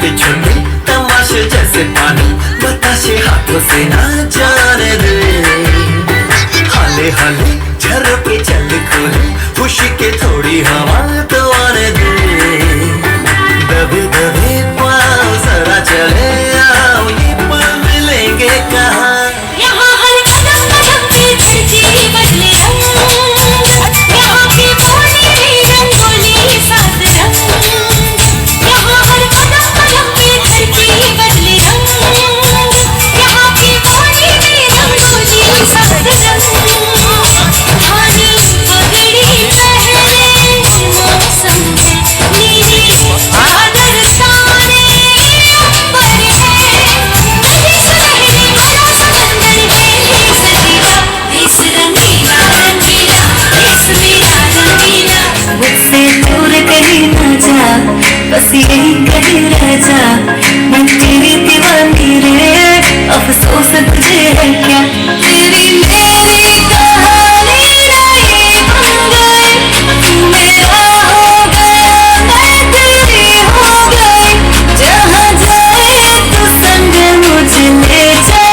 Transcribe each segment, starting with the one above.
छुट्टी छुट्टी तमाशे जैसे पानी बताशे हाथों से ना जाने दे। हाले हाले झरोके चल खोले खुशी के थोड़ी हवा तो आने दे। दबे दबे पाँव जरा चले आओ ये पल मिलेंगे कहाँ। यहाँ हर कदम कदम पे धरती बदले रंग, यहाँ की बोली रंगोली सात रंग। यहाँ हर कदम कदम पे धरती बदले रंग, यहाँ की बोली रंगोली सात रंग। धानी पगड़ी पहने मौसम है नीली आदर ताने ऊपर है। इस लहरी बड़ा समंदर है सजीवा, इस रंगीला रंगीला, इस मेरा रंगीला। मुझसे दूर कहीं न जा, बस यहीं कहीं रह जा। मैं तेरी दीवानी रे, अफसोस तुझे है क्या। तेरी मेरी कहानी नई बन गई, तू मेरा हो गया मैं तेरी हो गई। जहाँ जाए तू संग मुझे ले जा,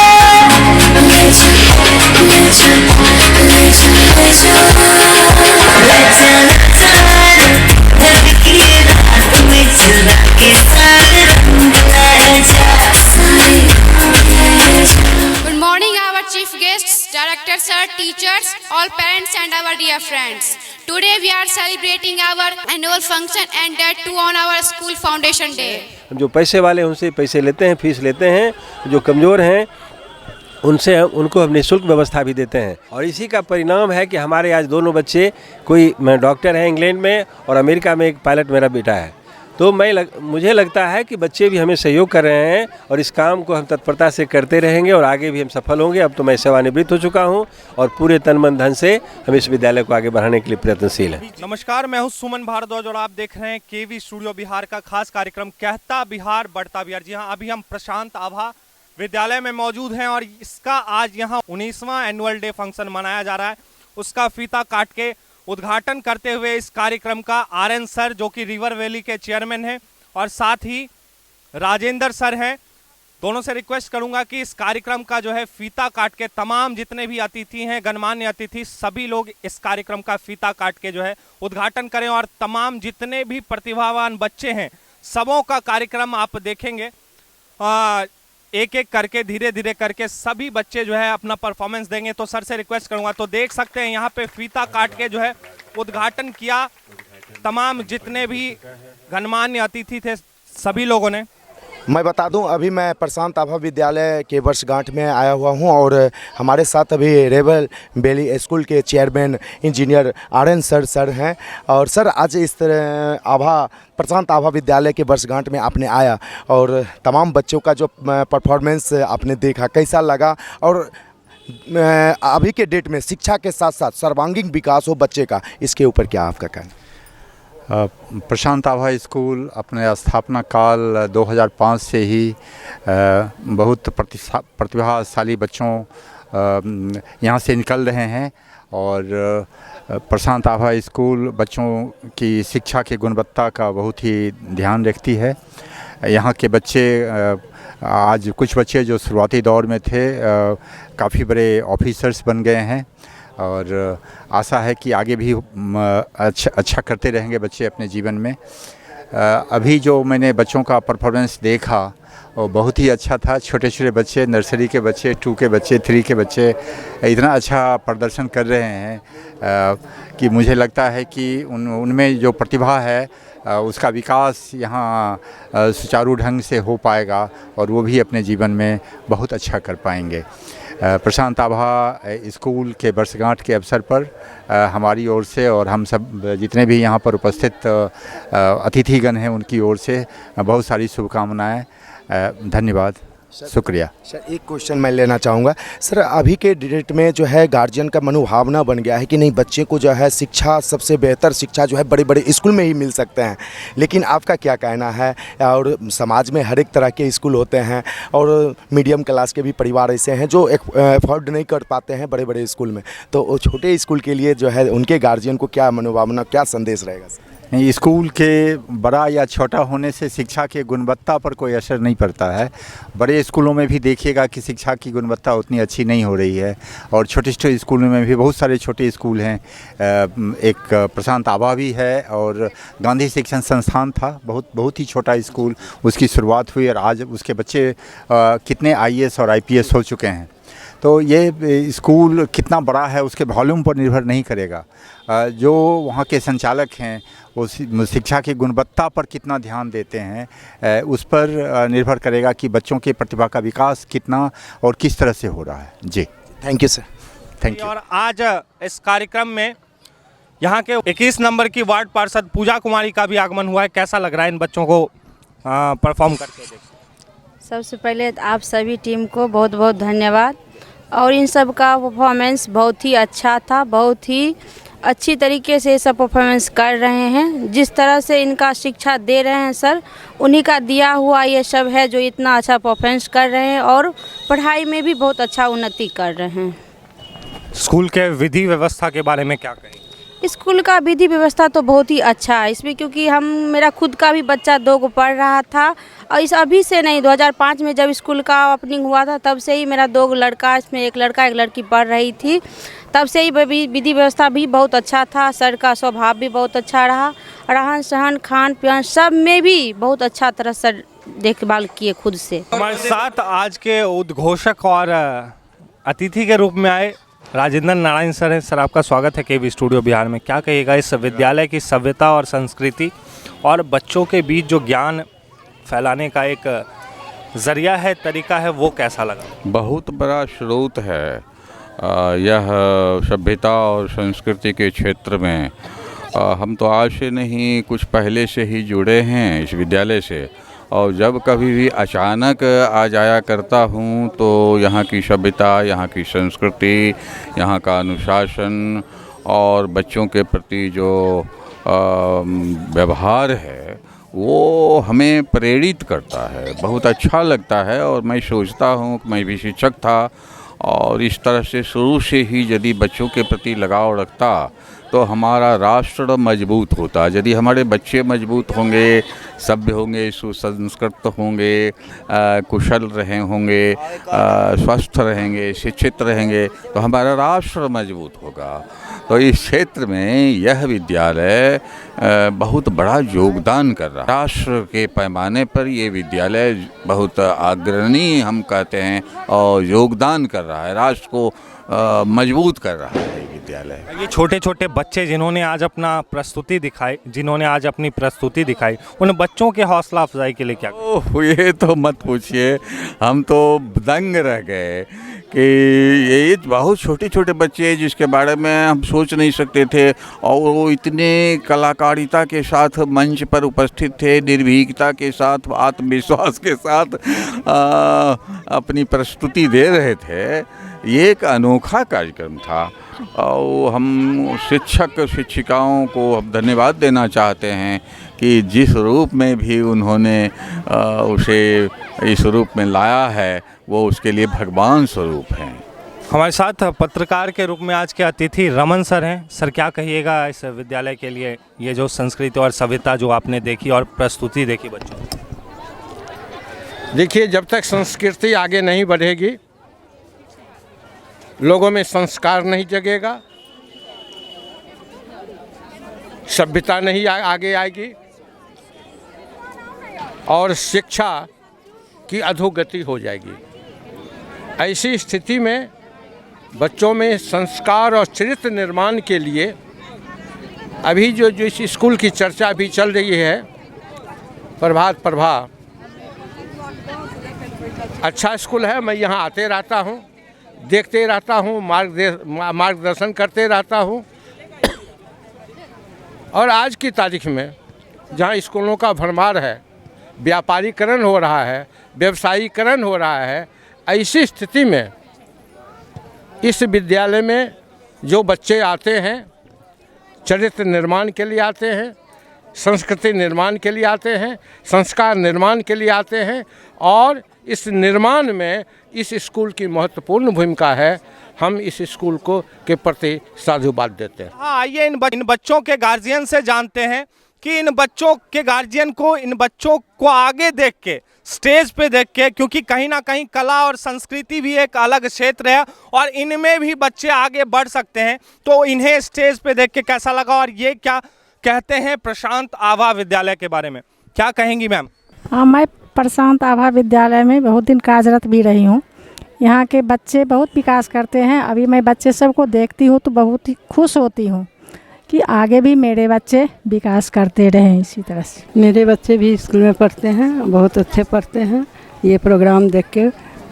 ले जा ले जा ले जा ले जा। ले जा धरती रात में चुरा के साथ रंग लाया जा। Good morning, our chief guests, director sir, teachers, all parents and our dear friends. Today we are celebrating our annual function and that too on our school foundation day. जो पैसे वाले हैं उनसे पैसे लेते हैं, फीस लेते हैं। जो कमज़ोर हैं उनसे उनको हम निःशुल्क व्यवस्था भी देते हैं। और इसी का परिणाम है कि हमारे आज दोनों बच्चे, कोई डॉक्टर है इंग्लैंड में और अमेरिका में एक पायलट मेरा बेटा है। तो मुझे लगता है कि बच्चे भी हमें सहयोग कर रहे हैं और इस काम को हम तत्परता से करते रहेंगे और आगे भी हम सफल होंगे। अब तो मैं सेवानिवृत्त हो चुका हूं और पूरे तन मन धन से हम इस विद्यालय को आगे बढ़ाने के लिए प्रयत्नशील हैं। नमस्कार, मैं हूं सुमन भारद्वाज और आप देख रहे हैं केवी स्टूडियो बिहार का खास कार्यक्रम कहता बिहार बढ़ता बिहार। जी हाँ, अभी हम प्रशांत आभा विद्यालय में मौजूद हैं और इसका आज यहाँ 19वां एनुअल डे फंक्शन मनाया जा रहा है। उसका फीता काट के उद्घाटन करते हुए इस कार्यक्रम का आर.एन. सर, जो कि रिवर वैली के चेयरमैन हैं, और साथ ही राजेंद्र सर हैं। दोनों से रिक्वेस्ट करूंगा कि इस कार्यक्रम का जो है फीता काट के तमाम जितने भी अतिथि हैं, गणमान्य अतिथि, सभी लोग इस कार्यक्रम का फीता काट के जो है उद्घाटन करें और तमाम जितने भी प्रतिभावान बच्चे हैं सबों का कार्यक्रम आप देखेंगे। एक एक करके धीरे धीरे करके सभी बच्चे जो है अपना परफॉर्मेंस देंगे। तो सर से रिक्वेस्ट करूंगा, तो देख सकते हैं यहाँ पे फीता काट के जो है उद्घाटन किया तमाम जितने भी गणमान्य अतिथि थे सभी लोगों ने। मैं बता दूं, अभी मैं प्रशांत आभा विद्यालय के वर्षगांठ में आया हुआ हूं और हमारे साथ अभी रिवर वैली स्कूल के चेयरमैन इंजीनियर आर.एन. सर हैं। और सर, आज इस तरह प्रशांत आभा विद्यालय के वर्षगांठ में आपने आया और तमाम बच्चों का जो परफॉर्मेंस आपने देखा, कैसा लगा? और अभी के डेट में शिक्षा के साथ साथ सर्वांगीण विकास हो बच्चे का, इसके ऊपर क्या आपका कहना? प्रशांत आभा स्कूल अपने स्थापना काल 2005 से ही बहुत प्रतिभाशाली बच्चों यहाँ से निकल रहे हैं और प्रशांत आभा स्कूल बच्चों की शिक्षा की गुणवत्ता का बहुत ही ध्यान रखती है। यहाँ के बच्चे, आज कुछ बच्चे जो शुरुआती दौर में थे काफ़ी बड़े ऑफिसर्स बन गए हैं और आशा है कि आगे भी अच्छा करते रहेंगे बच्चे अपने जीवन में। अभी जो मैंने बच्चों का परफॉर्मेंस देखा वो बहुत ही अच्छा था। छोटे छोटे बच्चे, नर्सरी के बच्चे, 2 के बच्चे, 3 के बच्चे इतना अच्छा प्रदर्शन कर रहे हैं कि मुझे लगता है कि उनमें जो प्रतिभा है उसका विकास यहाँ सुचारू ढंग से हो पाएगा और वो भी अपने जीवन में बहुत अच्छा कर पाएंगे। प्रशांत आभा स्कूल के वर्षगांठ के अवसर पर हमारी ओर से और हम सब जितने भी यहाँ पर उपस्थित अतिथिगण हैं उनकी ओर से बहुत सारी शुभकामनाएं। धन्यवाद, शुक्रिया। सर, एक क्वेश्चन मैं लेना चाहूँगा। सर, अभी के डेट में जो है गार्जियन का मनोभावना बन गया है कि नहीं, बच्चे को जो है शिक्षा, सबसे बेहतर शिक्षा जो है बड़े बड़े स्कूल में ही मिल सकते हैं, लेकिन आपका क्या कहना है? और समाज में हर एक तरह के स्कूल होते हैं और मीडियम क्लास के भी परिवार ऐसे हैं जो अफोर्ड नहीं कर पाते हैं बड़े बड़े स्कूल में, तो छोटे स्कूल के लिए जो है उनके गार्जियन को क्या मनोभावना, क्या संदेश रहेगा? स्कूल के बड़ा या छोटा होने से शिक्षा की गुणवत्ता पर कोई असर नहीं पड़ता है। बड़े स्कूलों में भी देखिएगा कि शिक्षा की गुणवत्ता उतनी अच्छी नहीं हो रही है, और छोटे छोटे स्कूलों में भी बहुत सारे छोटे स्कूल हैं। एक प्रशांत आभा भी है, और गांधी शिक्षण संस्थान था, बहुत ही छोटा स्कूल, उसकी शुरुआत हुई और आज उसके बच्चे कितने IAS और IPS हो चुके हैं। तो ये स्कूल कितना बड़ा है उसके वॉल्यूम पर निर्भर नहीं करेगा, जो वहाँ के संचालक हैं वो शिक्षा की गुणवत्ता पर कितना ध्यान देते हैं उस पर निर्भर करेगा कि बच्चों की प्रतिभा का विकास कितना और किस तरह से हो रहा है। जी, thank you sir. Thank you. और आज इस कार्यक्रम में यहाँ के 21 नंबर की वार्ड पार्षद पूजा कुमारी का भी आगमन हुआ है। कैसा लग रहा है इन बच्चों को परफॉर्म करके देख? सबसे पहले आप सभी टीम को बहुत बहुत धन्यवाद, और इन सब का परफॉर्मेंस बहुत ही अच्छा था, बहुत ही अच्छी तरीके से सब परफॉर्मेंस कर रहे हैं। जिस तरह से इनका शिक्षा दे रहे हैं सर, उन्हीं का दिया हुआ ये सब है जो इतना अच्छा परफॉर्मेंस कर रहे हैं और पढ़ाई में भी बहुत अच्छा उन्नति कर रहे हैं। स्कूल के विधि व्यवस्था के बारे में क्या कहें? स्कूल का विधि व्यवस्था तो बहुत ही अच्छा है इसमें, क्योंकि मेरा खुद का भी बच्चा 2 को पढ़ रहा था, और इस अभी से नहीं 2005 में जब स्कूल का ओपनिंग हुआ था तब से ही मेरा 2 लड़का, इसमें एक लड़का एक लड़की पढ़ रही थी। तब से ही विधि व्यवस्था भी बहुत अच्छा था, सर का स्वभाव भी बहुत अच्छा रहा, रहन सहन खान पान सब में भी बहुत अच्छा तरह से देखभाल किए खुद से। हमारे साथ आज के उद्घोषक और अतिथि के रूप में आए राजेंद्र नारायण सर हैं। सर, आपका स्वागत है केवी स्टूडियो बिहार में। क्या कहिएगा इस विद्यालय की सभ्यता और संस्कृति और बच्चों के बीच जो ज्ञान फैलाने का एक ज़रिया है, तरीका है, वो कैसा लगा? बहुत बड़ा स्रोत है यह सभ्यता और संस्कृति के क्षेत्र में। हम तो आज से नहीं, कुछ पहले से ही जुड़े हैं इस विद्यालय से, और जब कभी भी अचानक आ जाया करता हूँ तो यहाँ की सभ्यता, यहाँ की संस्कृति, यहाँ का अनुशासन और बच्चों के प्रति जो व्यवहार है वो हमें प्रेरित करता है, बहुत अच्छा लगता है। और मैं सोचता हूँ कि मैं भी शिक्षक था और इस तरह से शुरू से ही यदि बच्चों के प्रति लगाव रखता तो हमारा राष्ट्र मजबूत होता। यदि हमारे बच्चे मजबूत होंगे, सभ्य होंगे, सुसंस्कृत होंगे, कुशल होंगे, स्वस्थ रहेंगे, शिक्षित रहेंगे, तो हमारा राष्ट्र मजबूत होगा। तो इस क्षेत्र में यह विद्यालय बहुत बड़ा योगदान कर रहा है। राष्ट्र के पैमाने पर ये विद्यालय बहुत अग्रणी हम कहते हैं और योगदान कर रहा है, राष्ट्र को मजबूत कर रहा है विद्यालय। ये छोटे छोटे बच्चे जिन्होंने आज अपनी प्रस्तुति दिखाई, उन बच्चों के हौसला अफजाई के लिए क्या? ओह, ये तो मत पूछिए, हम तो दंग रह गए कि ये बहुत छोटे छोटे बच्चे हैं जिसके बारे में हम सोच नहीं सकते थे, और वो इतने कलाकारिता के साथ मंच पर उपस्थित थे, निर्भीकता के साथ, आत्मविश्वास के साथ अपनी प्रस्तुति दे रहे थे। ये एक अनोखा कार्यक्रम था, और हम शिक्षक शिक्षिकाओं को अब धन्यवाद देना चाहते हैं कि जिस रूप में भी उन्होंने उसे इस रूप में लाया है वो उसके लिए भगवान स्वरूप हैं। हमारे साथ पत्रकार के रूप में आज के अतिथि रमन सर हैं। सर, क्या कहिएगा इस विद्यालय के लिए, ये जो संस्कृति और सभ्यता जो आपने देखी और प्रस्तुति देखी बच्चों? देखिए, जब तक संस्कृति आगे नहीं बढ़ेगी, लोगों में संस्कार नहीं जगेगा, सभ्यता नहीं आगे आएगी, और शिक्षा की अधोगति हो जाएगी। ऐसी स्थिति में बच्चों में संस्कार और चरित्र निर्माण के लिए अभी जो इस स्कूल की चर्चा अभी चल रही है, प्रभात प्रभा, अच्छा स्कूल है। मैं यहाँ आते रहता हूँ, देखते रहता हूँ, मार्गदर्शन करते रहता हूँ। और आज की तारीख में जहाँ स्कूलों का भरमार है, व्यापारीकरण हो रहा है, व्यवसायीकरण हो रहा है, ऐसी स्थिति में इस विद्यालय में जो बच्चे आते हैं, चरित्र निर्माण के लिए आते हैं, संस्कृति निर्माण के लिए आते हैं, संस्कार निर्माण के लिए आते हैं, और इस निर्माण में इस स्कूल की महत्वपूर्ण भूमिका है। हम इस स्कूल को के प्रति साधुवाद देते हैं। हाँ, आइए इन बच्चों के गार्जियन से जानते हैं कि इन बच्चों के गार्जियन को इन बच्चों को आगे देख के, स्टेज पे देख के, क्योंकि कहीं ना कहीं कला और संस्कृति भी एक अलग क्षेत्र है और इनमें भी बच्चे आगे बढ़ सकते हैं, तो इन्हें स्टेज पे देख के कैसा लगा और ये क्या कहते हैं प्रशांत आभा विद्यालय के बारे में, क्या कहेंगी मैम? हाँ, मैं प्रशांत आभा विद्यालय में बहुत दिन कार्यरत भी रही हूँ। यहाँ के बच्चे बहुत विकास करते हैं। अभी मैं बच्चे सबको देखती हूँ तो बहुत ही खुश होती हूँ कि आगे भी मेरे बच्चे विकास करते रहें इसी तरह से। मेरे बच्चे भी स्कूल में पढ़ते हैं, बहुत अच्छे पढ़ते हैं। ये प्रोग्राम देख के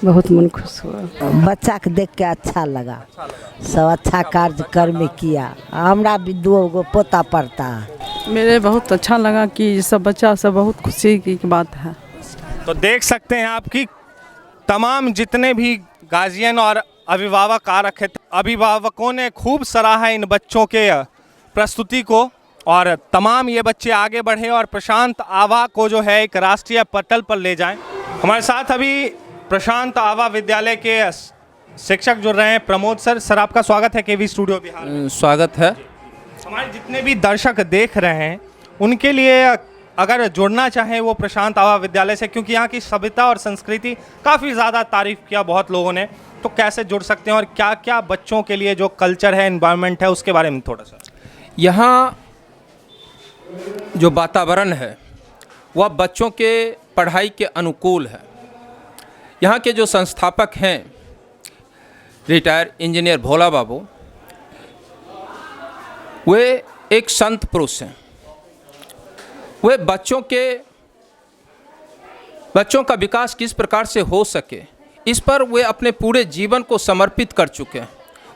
बहुत मन खुश हुआ। बच्चा के देख के अच्छा लगा, सब अच्छा कार्यक्रम किया। हमारा भी 2 पोता पढ़ता है। मेरे बहुत अच्छा लगा कि सब बच्चा सब बहुत खुशी की बात है। तो देख सकते हैं आपकी तमाम जितने भी गार्जियन और अभिभावक आ रखे थे, अभिभावकों ने खूब सराहा इन बच्चों के प्रस्तुति को और तमाम ये बच्चे आगे बढ़े और प्रशांत आभा को जो है एक राष्ट्रीय पटल पर ले जाएं। हमारे साथ अभी प्रशांत आभा विद्यालय के शिक्षक जुड़ रहे हैं, प्रमोद सर। सर, आपका स्वागत है केवी स्टूडियो बिहार। स्वागत है। हमारे जितने भी दर्शक देख रहे हैं उनके लिए अगर जुड़ना चाहें वो प्रशांत आभा विद्यालय से, क्योंकि यहाँ की सभ्यता और संस्कृति काफ़ी ज़्यादा तारीफ किया बहुत लोगों ने, तो कैसे जुड़ सकते हैं और क्या क्या बच्चों के लिए जो कल्चर है, एनवायरनमेंट है, उसके बारे में थोड़ा सा? यहाँ जो वातावरण है वह बच्चों के पढ़ाई के अनुकूल है। यहाँ के जो संस्थापक हैं रिटायर इंजीनियर भोला बाबू, वे एक संत पुरुष हैं। वे बच्चों का विकास किस प्रकार से हो सके इस पर वे अपने पूरे जीवन को समर्पित कर चुके हैं।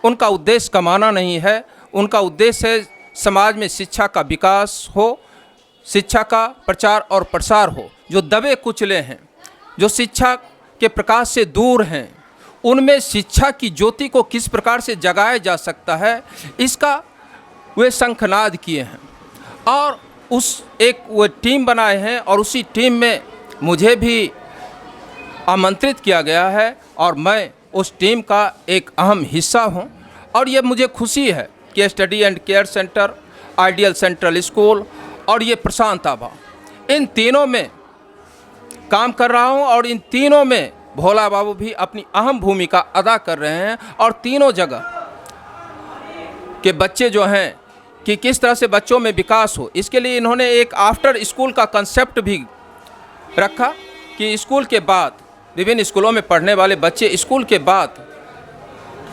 उनका उद्देश्य कमाना नहीं है, उनका उद्देश्य है समाज में शिक्षा का विकास हो, शिक्षा का प्रचार और प्रसार हो। जो दबे कुचले हैं, जो शिक्षा के प्रकाश से दूर हैं, उनमें शिक्षा की ज्योति को किस प्रकार से जगाया जा सकता है, इसका वे शंखनाद किए हैं और वो टीम बनाए हैं और उसी टीम में मुझे भी आमंत्रित किया गया है और मैं उस टीम का एक अहम हिस्सा हूं। और ये मुझे खुशी है कि study and care centre, ideal central school और ये प्रशांत आभा, इन तीनों में काम कर रहा हूं और इन तीनों में भोला बाबू भी अपनी अहम भूमिका अदा कर रहे हैं। और तीनों जगह के बच्चे जो हैं कि किस तरह से बच्चों में विकास हो, इसके लिए इन्होंने एक आफ्टर स्कूल का कंसेप्ट भी रखा कि स्कूल के बाद विभिन्न स्कूलों में पढ़ने वाले बच्चे स्कूल के बाद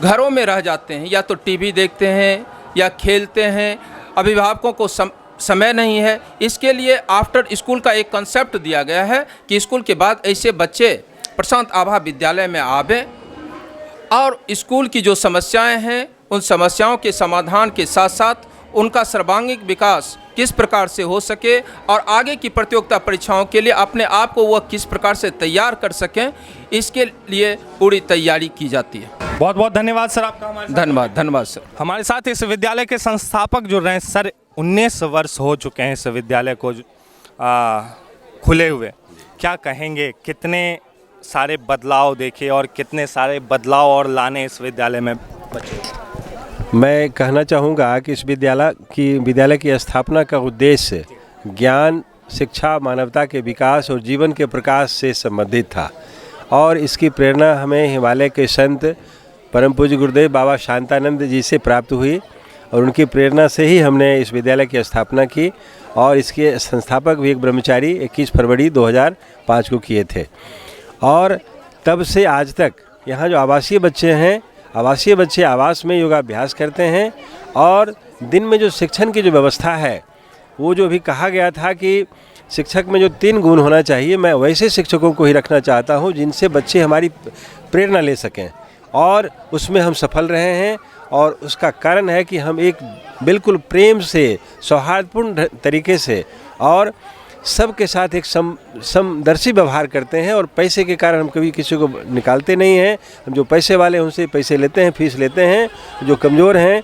घरों में रह जाते हैं, या तो टीवी देखते हैं या खेलते हैं, अभिभावकों को समय नहीं है। इसके लिए आफ्टर स्कूल का एक कंसेप्ट दिया गया है कि स्कूल के बाद ऐसे बच्चे प्रशांत आभा विद्यालय में आवें और स्कूल की जो समस्याएं हैं उन समस्याओं के समाधान के साथ साथ उनका सर्वांगीण विकास किस प्रकार से हो सके और आगे की प्रतियोगिता परीक्षाओं के लिए अपने आप को वह किस प्रकार से तैयार कर सकें, इसके लिए पूरी तैयारी की जाती है। बहुत बहुत धन्यवाद सर आपका हमारे साथ। धन्यवाद सर। हमारे साथ इस विद्यालय के संस्थापक जुड़ रहे हैं। सर, 19 वर्ष हो चुके हैं इस विद्यालय को खुले हुए, क्या कहेंगे, कितने सारे बदलाव देखे और कितने सारे बदलाव और लाने इस विद्यालय में बचे? मैं कहना चाहूँगा कि इस विद्यालय की स्थापना का उद्देश्य ज्ञान, शिक्षा, मानवता के विकास और जीवन के प्रकाश से संबंधित था और इसकी प्रेरणा हमें हिमालय के संत परम पूज्य गुरुदेव बाबा शांतानंद जी से प्राप्त हुई और उनकी प्रेरणा से ही हमने इस विद्यालय की स्थापना की और इसके संस्थापक भी एक ब्रह्मचारी 21 फरवरी 2005 को किए थे। और तब से आज तक यहाँ जो आवासीय बच्चे हैं, आवासीय बच्चे आवास में योगाभ्यास करते हैं और दिन में जो शिक्षण की जो व्यवस्था है, वो जो भी कहा गया था कि शिक्षक में जो 3 गुण होना चाहिए, मैं वैसे शिक्षकों को ही रखना चाहता हूँ जिनसे बच्चे हमारी प्रेरणा ले सकें और उसमें हम सफल रहे हैं। और उसका कारण है कि हम एक बिल्कुल प्रेम से, सौहार्दपूर्ण तरीके से और सबके साथ एक समदर्शी व्यवहार करते हैं और पैसे के कारण हम कभी किसी को निकालते नहीं हैं। हम जो पैसे वाले हैं उनसे पैसे लेते हैं, फीस लेते हैं, जो कमज़ोर हैं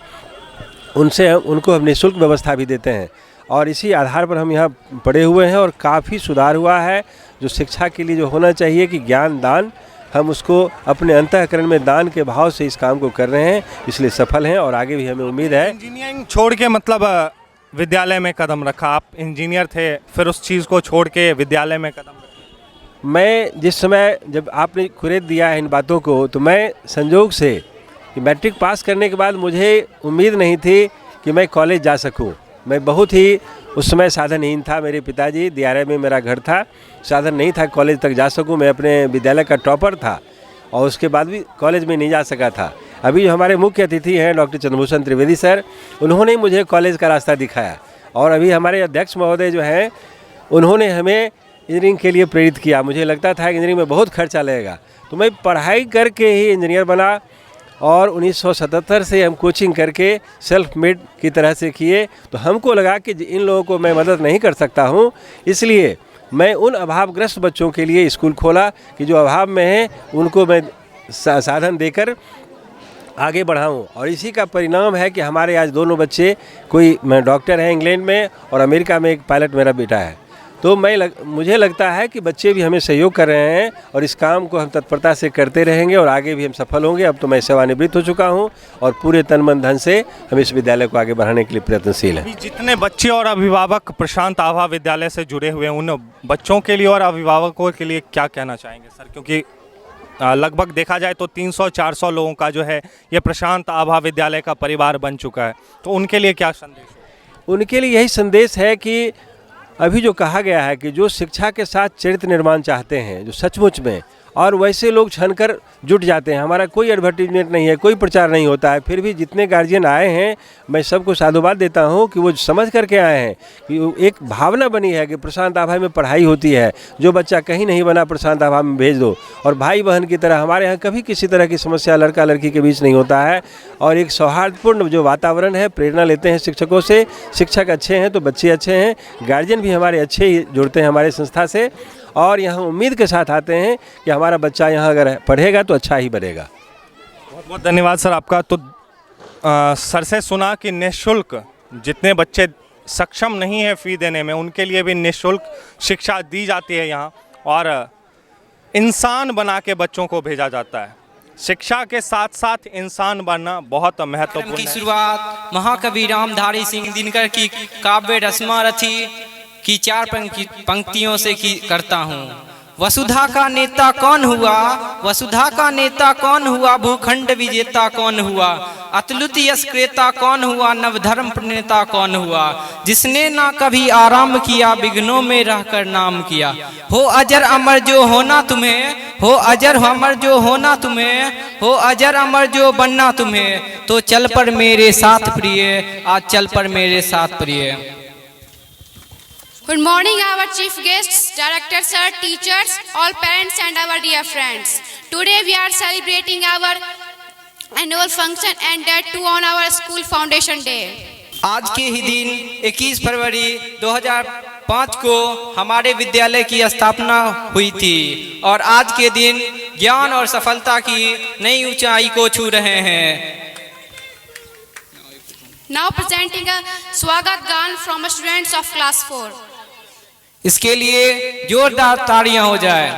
उनको हम निःशुल्क व्यवस्था भी देते हैं और इसी आधार पर हम यहाँ पढ़े हुए हैं और काफ़ी सुधार हुआ है। जो शिक्षा के लिए जो होना चाहिए कि ज्ञान दान, हम उसको अपने अंतःकरण में दान के भाव से इस काम को कर रहे हैं, इसलिए सफल हैं और आगे भी हमें उम्मीद है। इंजीनियरिंग छोड़ के मतलब विद्यालय में कदम रखा? आप इंजीनियर थे, फिर उस चीज़ को छोड़ के विद्यालय में कदम रखा। मैं जिस समय जब आपने खुरेद दिया है इन बातों को, तो मैं संजोग से कि मैट्रिक पास करने के बाद मुझे उम्मीद नहीं थी कि मैं कॉलेज जा सकूं। मैं बहुत ही उस समय साधनहीन था। मेरे पिताजी दियारे में मेरा घर था, साधन नहीं था कॉलेज तक जा सकूं। मैं अपने विद्यालय का टॉपर था और उसके बाद भी कॉलेज में नहीं जा सका था। अभी जो हमारे मुख्य अतिथि हैं डॉक्टर चंद्रभूषण त्रिवेदी सर, उन्होंने मुझे कॉलेज का रास्ता दिखाया। और अभी हमारे अध्यक्ष महोदय जो हैं, उन्होंने हमें इंजीनियरिंग के लिए प्रेरित किया। मुझे लगता था कि इंजीनियरिंग में बहुत खर्चा लगेगा, तो मैं पढ़ाई करके ही इंजीनियर बना। और 1977 से हम कोचिंग करके सेल्फ मेड की तरह से किए। तो हमको लगा कि इन लोगों को मैं मदद नहीं कर सकता हूँ, इसलिए मैं उन अभावग्रस्त बच्चों के लिए स्कूल खोला कि जो अभाव में हैं उनको मैं साधन देकर आगे बढ़ाऊं। और इसी का परिणाम है कि हमारे आज दोनों बच्चे, कोई मैं डॉक्टर हैं इंग्लैंड में और अमेरिका में एक पायलट मेरा बेटा है। तो मुझे लगता है कि बच्चे भी हमें सहयोग कर रहे हैं और इस काम को हम तत्परता से करते रहेंगे और आगे भी हम सफल होंगे। अब तो मैं सेवानिवृत्त हो चुका हूं और पूरे तन मन धन से हम इस विद्यालय को आगे बढ़ाने के लिए प्रयत्नशील हैं। जितने बच्चे और अभिभावक प्रशांत आभा विद्यालय से जुड़े हुए हैं, उन बच्चों के लिए और अभिभावकों के लिए क्या कहना चाहेंगे सर? क्योंकि लगभग देखा जाए तो 300-400 लोगों का जो है ये प्रशांत आभा विद्यालय का परिवार बन चुका है, तो उनके लिए क्या संदेश? उनके लिए यही संदेश है कि अभी जो कहा गया है कि जो शिक्षा के साथ चरित्र निर्माण चाहते हैं, जो सचमुच में, और वैसे लोग छनकर जुट जाते हैं। हमारा कोई एडवर्टीजमेंट नहीं है, कोई प्रचार नहीं होता है, फिर भी जितने गार्जियन आए हैं मैं सबको साधुवाद देता हूं कि वो समझ करके आए हैं कि एक भावना बनी है कि प्रशांत आभा में पढ़ाई होती है। जो बच्चा कहीं नहीं बना प्रशांत आभा में भेज दो। और भाई बहन की तरह हमारे यहाँ कभी किसी तरह की समस्या लड़का लड़की के बीच नहीं होता है। और एक सौहार्दपूर्ण जो वातावरण है, प्रेरणा लेते हैं शिक्षकों से। शिक्षक अच्छे हैं तो बच्चे अच्छे हैं, गार्जियन भी हमारे अच्छे ही जुड़ते हैं हमारे संस्था से। और यहाँ उम्मीद के साथ आते हैं कि हमारा बच्चा यहाँ अगर पढ़ेगा तो अच्छा ही बनेगा। बहुत बहुत धन्यवाद सर आपका। तो सर से सुना कि निःशुल्क, जितने बच्चे सक्षम नहीं है फ़ी देने में, उनके लिए भी निःशुल्क शिक्षा दी जाती है यहाँ, और इंसान बना के बच्चों को भेजा जाता है। शिक्षा के साथ साथ इंसान बनना बहुत महत्वपूर्ण है। शुरुआत महाकवि रामधारी सिंह दिनकर की काव्य रश्मारथी की 4 पंक्तियों से करता हूँ। वसुधा का नेता कौन हुआ, वसुधा का नेता कौन हुआ, भूखंड विजेता कौन हुआ, अतुलित यश क्रेता कौन हुआ, नवधर्म प्रणेता कौन हुआ, जिसने ना कभी आराम किया, विघ्नों में रहकर नाम किया। हो अजर अमर जो होना तुम्हें, हो अजर अमर जो होना तुम्हें, हो अजर अमर जो बनना तुम्हें, तो चल पर मेरे साथ प्रिय, आज चल पर मेरे साथ प्रिय। Good morning, our chief guests, director sir, teachers, all parents and our dear friends. Today we are celebrating our annual function and that too on our school foundation day. आज के ही दिन 21 फरवरी 2005 को हमारे विद्यालय की स्थापना हुई थी और आज के दिन ज्ञान और सफलता की नई ऊंचाई को छू रहे हैं। Now presenting a स्वागत गान from students of class 4. इसके लिए जोरदार तालियां हो जाए।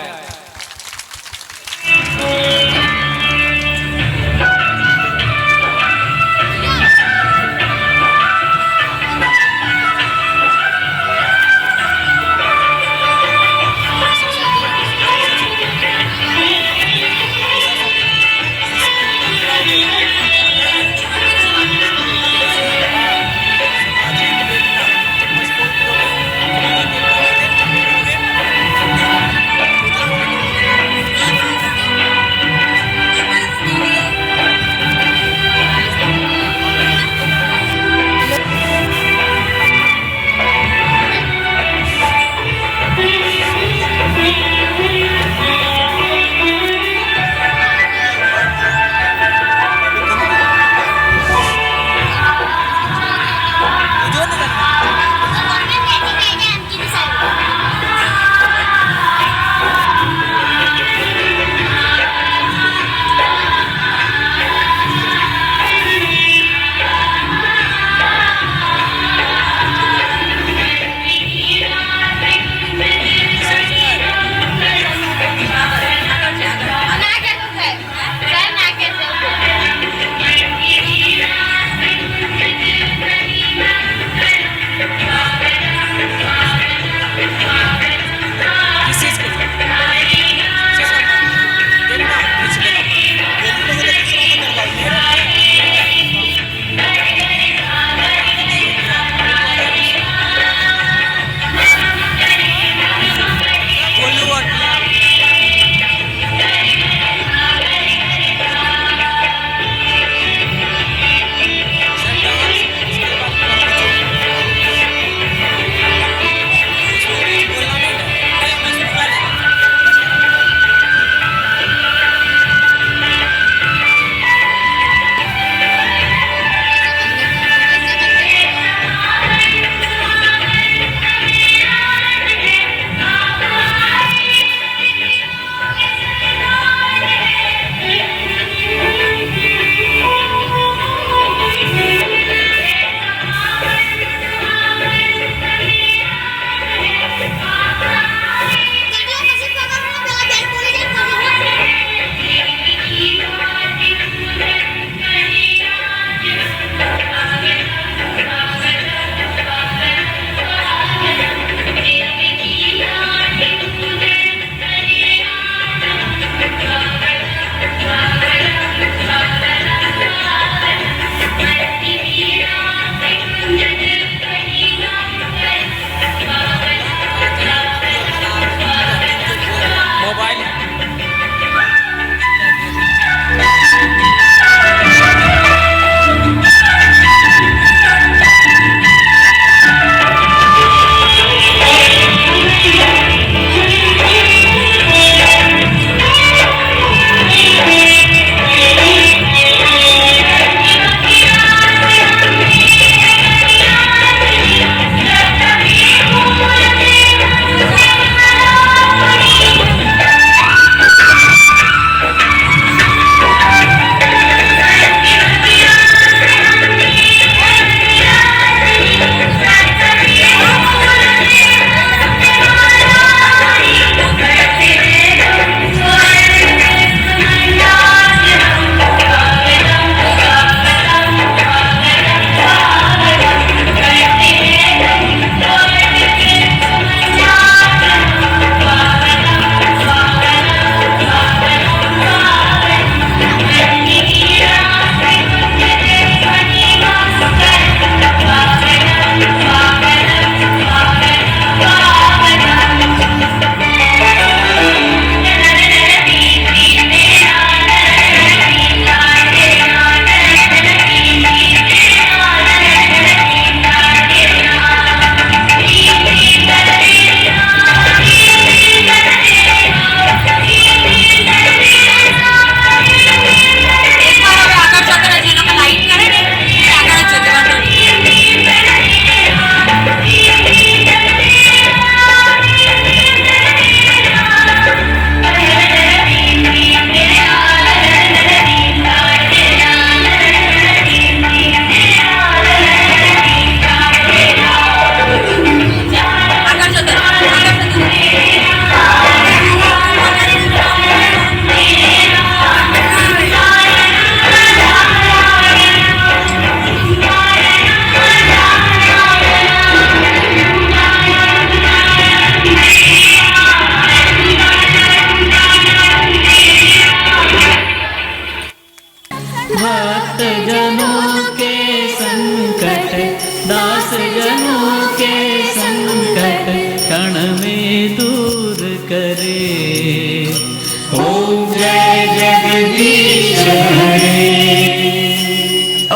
ओम जय जगदीश हरे।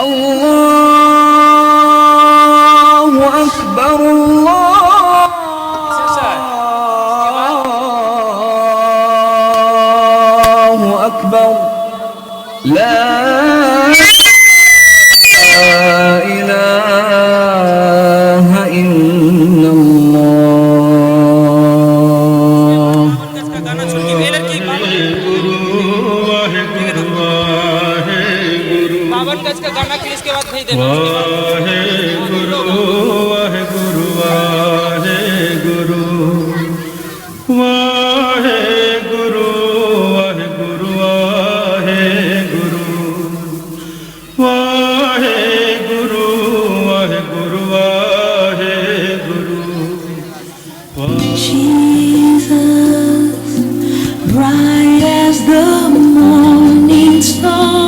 अल्लाहु अकबर अल्लाहु अकबर ला इलाहा इल्लल्लाह। बावन गज का गाना फिर इसके बाद भेज देना। Wahe Guru Wahe Guru Wahe Guru Wahe Guru Wahe Guru Wahe Guru Wahe Guru Wahe Guru Wahe Guru. Jesus, bright as the morning star.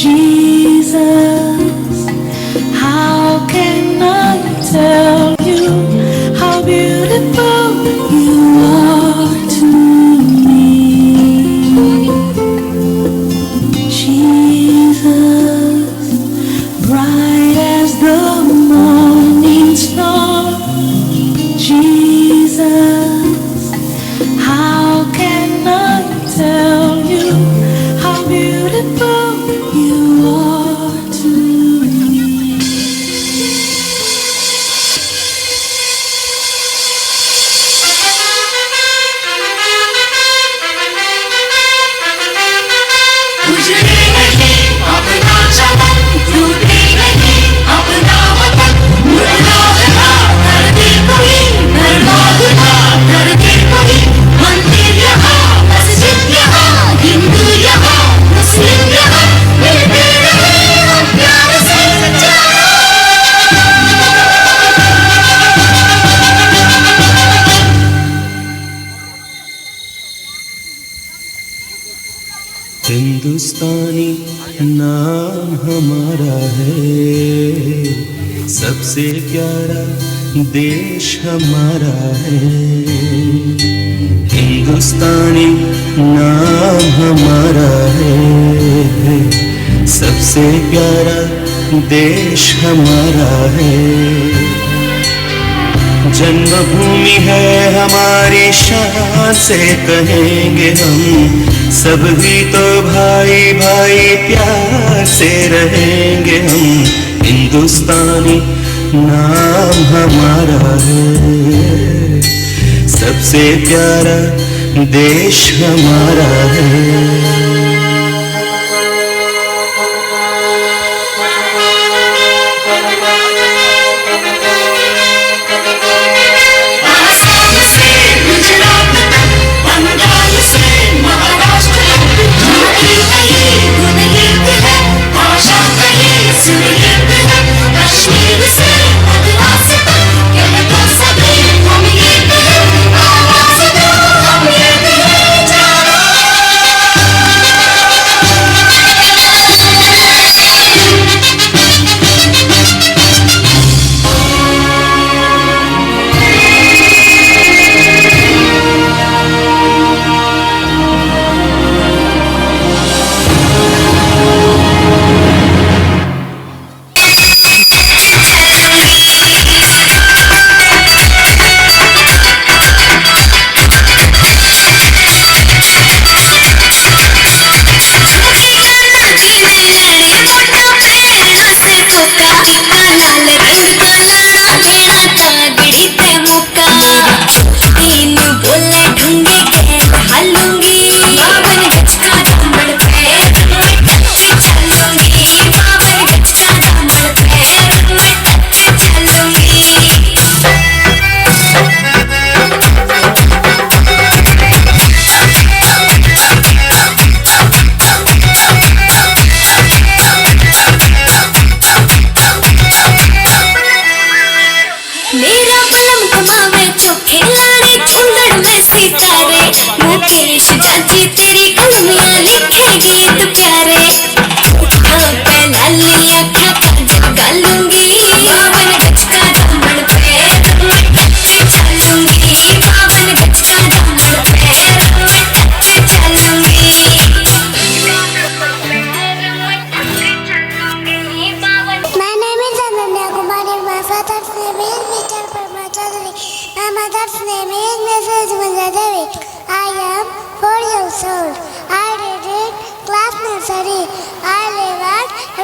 Jesus, how can I tell you how beautiful you are to me? Jesus, bright as the morning star. Jesus, how can I tell you how beautiful you are to me? उजड़े नहीं अपना चमन, टूटे नहीं अपना वतन, बर्बाद ना कर दे कोई, बर्बाद ना कर दे कोई। मंदिर यहाँ, मस्जिद यहाँ, हिंदू यहाँ, मुस्लिम यहाँ, मिलते रहे हम प्यार से सच्चा। हिंदुस्तानी नाम हमारा है, सबसे प्यारा देश हमारा है। हिंदुस्तानी नाम हमारा है, सबसे प्यारा देश हमारा है। जन्मभूमि है हमारी, शान से कहेंगे हम, सभी तो भाई भाई प्यार से रहेंगे हम। हिंदुस्तानी नाम हमारा है, सबसे प्यारा देश हमारा है। आसाम से गुजरात तक, बंगाल से महाराष्ट्र तक, झूठी नहीं गुण लिप्त है, भाषा कहीं सुर लिप्त है। कश्मीर से मद्रास तक, कहते सभी हम एक हैं, आवाज़ दो हम एक हैं, जानो।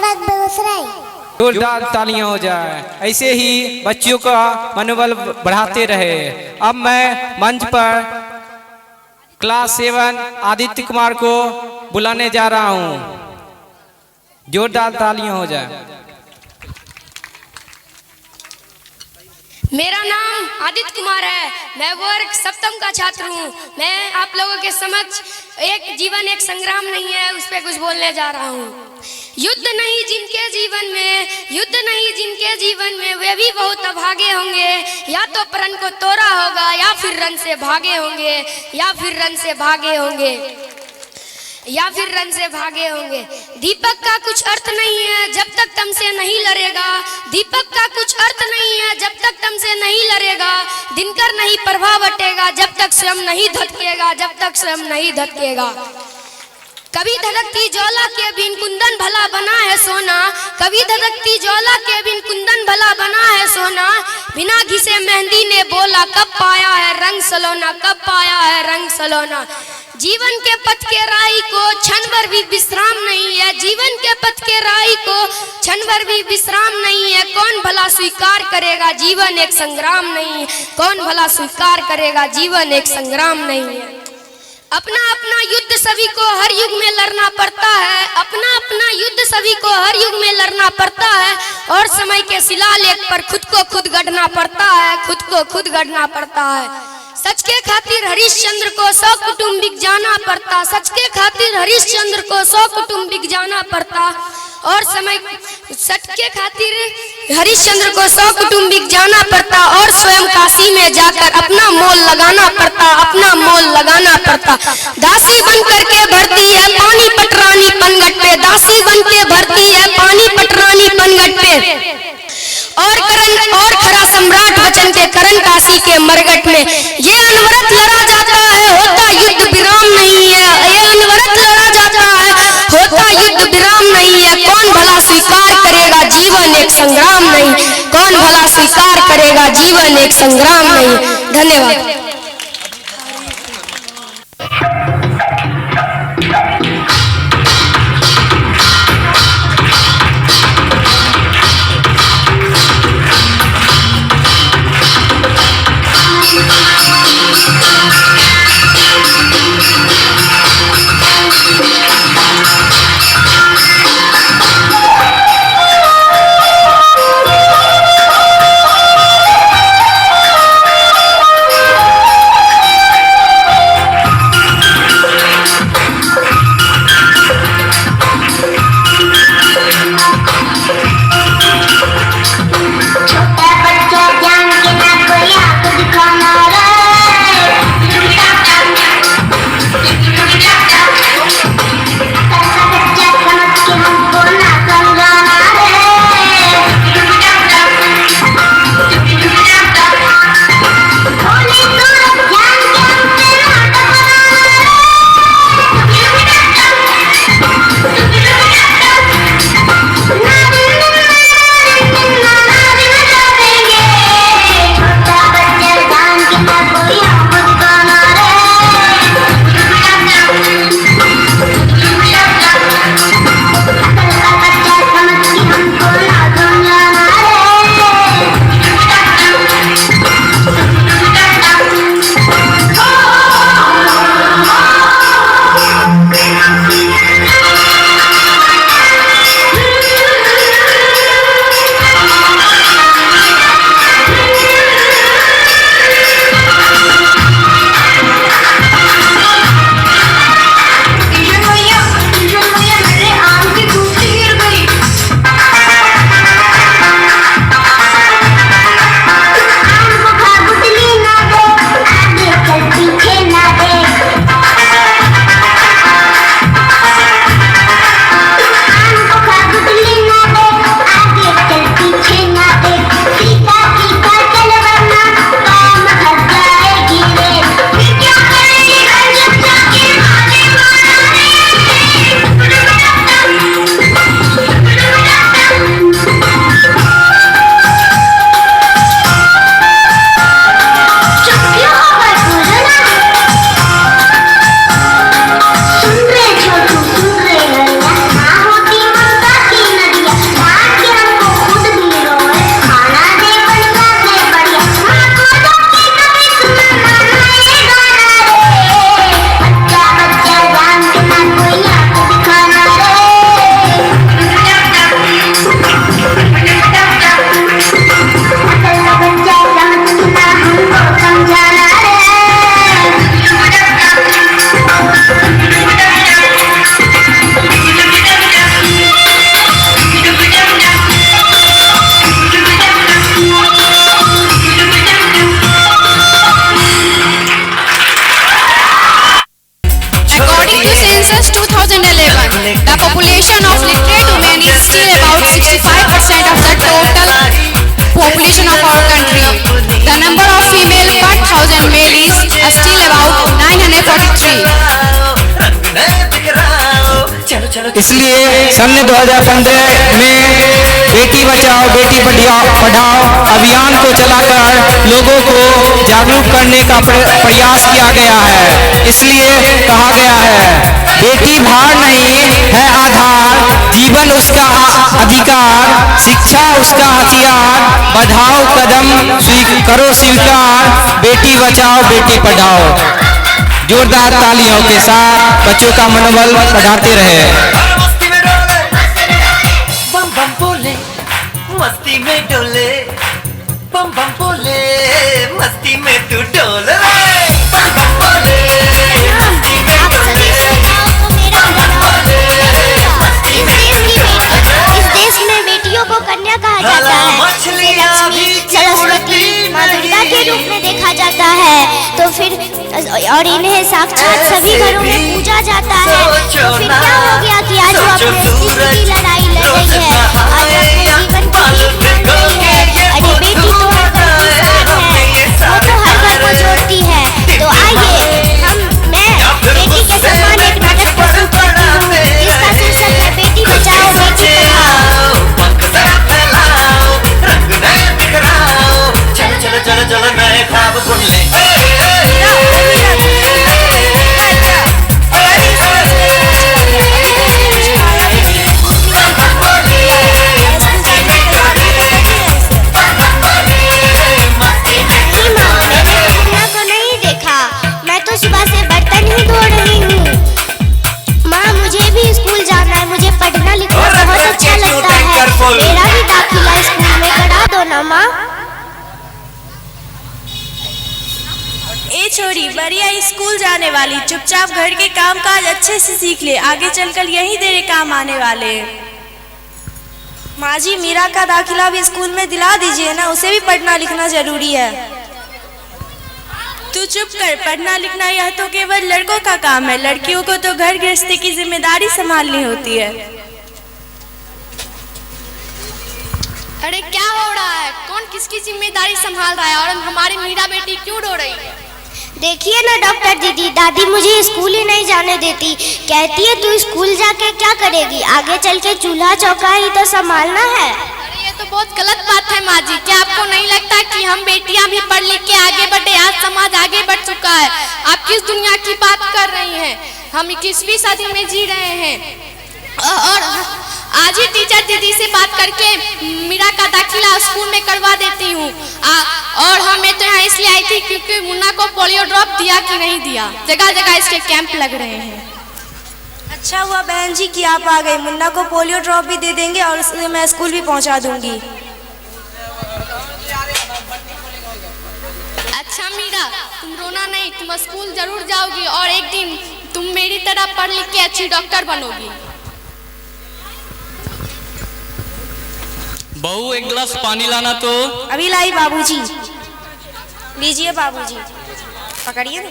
सड़क बेगूसराय। जोरदार तालियां हो जाए। ऐसे ही बच्चों का मनोबल बढ़ाते रहे। अब मैं मंच पर क्लास 7 आदित्य कुमार को बुलाने जा रहा हूं। जोरदार तालियां हो जाए। मेरा नाम आदित्य कुमार है। मैं वर्ग सप्तम का छात्र हूँ। मैं आप लोगों के समक्ष एक जीवन एक संग्राम नहीं है उस पर कुछ बोलने जा रहा हूँ। युद्ध नहीं जिनके जीवन में, युद्ध नहीं जिनके जीवन में, वे भी बहुत अभागे होंगे। या तो प्रण को तोड़ा होगा या फिर रन से भागे होंगे, या फिर रन से भागे होंगे, या फिर रन से भागे होंगे। दीपक का कुछ अर्थ नहीं है जब तक तुमसे नहीं लड़ेगा। दीपक का कुछ अर्थ नहीं है जब तक तुमसे नहीं लड़ेगा। दिनकर नहीं प्रभाव बटेगा जब तक स्वयं नहीं धधकेगा, जब तक स्वयं नहीं धधकेगा। कभी धधकती ज्वाला के बिन कुंदन भला बना है सोना। कभी धधकती ज्वाला के बिन कुंदन भला बना है सोना। बिना घिसे मेहंदी ने बोला कब पाया है रंग सलोना, कब पाया है रंग सलोना। जीवन के पथ के राही को क्षण भर भी विश्राम नहीं है। जीवन के पथ के राही को क्षण भर भी विश्राम नहीं है। कौन भला स्वीकार करेगा जीवन एक संग्राम नहीं है। कौन भला स्वीकार करेगा जीवन एक संग्राम नहीं है। अपना अपना युद्ध सभी को हर युग में लड़ना पड़ता है। अपना अपना युद्ध सभी को हर युग में लड़ना पड़ता है। और समय के शिलालेख पर खुद को खुद गढ़ना पड़ता है, खुद को खुद गढ़ना पड़ता है। सच के खातिर हरिश्चंद्र को 100 कुटुंबिक जाना पड़ता। सच के खातिर हरिश्चंद्र को 100 कुटुंबिक जाना पड़ता। और समय सच के खातिर हरिश्चंद्र को 100 कुटुंबिक जाना पड़ता। और स्वयं काशी में जाकर अपना मोल लगाना पड़ता, अपना मोल लगाना पड़ता। दासी बन करके भरती है पानी पटरानी पनघट पे। दासी बन के भरती है पानी पटरानी पनघट पे। और खरा सम्राट वचन के करण काशी के मरघट में। ये अनवरत लड़ा जाता है होता युद्ध विराम नहीं है। ये अनवरत लड़ा जाता है होता युद्ध विराम नहीं है। कौन भला स्वीकार करेगा जीवन एक संग्राम नहीं। कौन भला स्वीकार करेगा जीवन एक संग्राम नहीं। धन्यवाद। Census 2011, the population of literate women is still about 65% of the total population of our country. The number of female per thousand male is still about 943. इसलिए हमने 2015 में बेटी बचाओ बेटी पढ़ाओ अभियान को चलाकर लोगों को जागरूक करने का प्रयास किया गया है। इसलिए कहा गया है बेटी भार नहीं है आधार, जीवन उसका अधिकार, शिक्षा उसका हथियार, बढ़ाओ कदम करो स्वीकार, बेटी बचाओ बेटी पढ़ाओ। जोरदार तालियों के साथ बच्चों का मनोबल बढ़ाते रहे। बम बम बोले मस्ती में डोले, बम बम बोले मस्ती में तू डोल रे, बम बम बोले मस्ती में डोले, इस देश में बेटियों को कन्या कहा जाता है, लक्ष्मी सरस्वती माँ दुर्गा के रूप में देखा जाता है। तो फिर और इन्हें साक्षात सभी घरों में पूजा जाता है। तो फिर क्या हो गया कि आज वो अपने अस्तित्व की लड़ाई लड़ रही है, आज अपने जीवन की मांग रही है। अरे बेटी तो हर घर की शान है, वो तो हर घर को जोड़ती है। तो आइए मैं बेटी के सम्मान एक नाटक प्रस्तुत करती हूँ जिसका शीर्षक है बेटी बचाओ बेटी पढ़ाओ। चलो चलो चलो चलो नए ख्वाब बुन ले। सुबह से बर्तन ही धो रही हूँ। माँ मुझे भी स्कूल जाना है, मुझे पढ़ना लिखना बहुत अच्छा लगता है। मेरा भी दाखिला स्कूल में करा दो ना माँ। ए छोरी बढ़िया स्कूल जाने वाली, चुपचाप घर के काम काज अच्छे से सीख ले, आगे चलकर यही तेरे काम आने वाले। माँ जी मीरा का दाखिला भी स्कूल में दिला दीजिए ना, उसे भी पढ़ना लिखना जरूरी है। तू चुप कर, पढ़ना लिखना यह तो केवल लड़कों का काम है, लड़कियों को तो घर गृहस्थी की जिम्मेदारी संभालनी होती है। अरे क्या हो रहा है, कौन किसकी जिम्मेदारी संभाल रहा है और हमारी मीरा बेटी क्यों रो रही है? देखिए ना डॉक्टर दीदी, दादी मुझे स्कूल ही नहीं जाने देती, कहती है तू स्कूल जाके क्या करेगी, आगे चल के चूल्हा चौका ही तो संभालना है। ये तो बहुत गलत बात है माँ जी। क्या आपको नहीं लगता कि हम बेटियां भी पढ़ लिख के आगे बढ़े, आज समाज आगे बढ़ चुका है। आप किस दुनिया की बात कर रही हैं? हम 21वीं सदी में जी रहे हैं। और आज ही टीचर दीदी से बात करके मीरा का दाखिला स्कूल में करवा देती हूँ। और हमें तो यहाँ इसलिए आई थी क्योंकि मुन्ना को पोलियो ड्रॉप दिया कि नहीं दिया, जगह जगह इसके कैंप लग रहे हैं। अच्छा हुआ बहन जी कि आप आ गए, मुन्ना को पोलियो ड्रॉप भी दे देंगे और उसे मैं स्कूल भी पहुंचा दूंगी। अच्छा मीरा तुम रोना नहीं, तुम स्कूल जरूर जाओगी और एक दिन तुम मेरी तरह पढ़ लिख के अच्छी डॉक्टर बनोगी। बहू एक गिलास पानी लाना तो। अभी लाई बाबूजी। लीजिए बाबूजी, पकड़िए ना।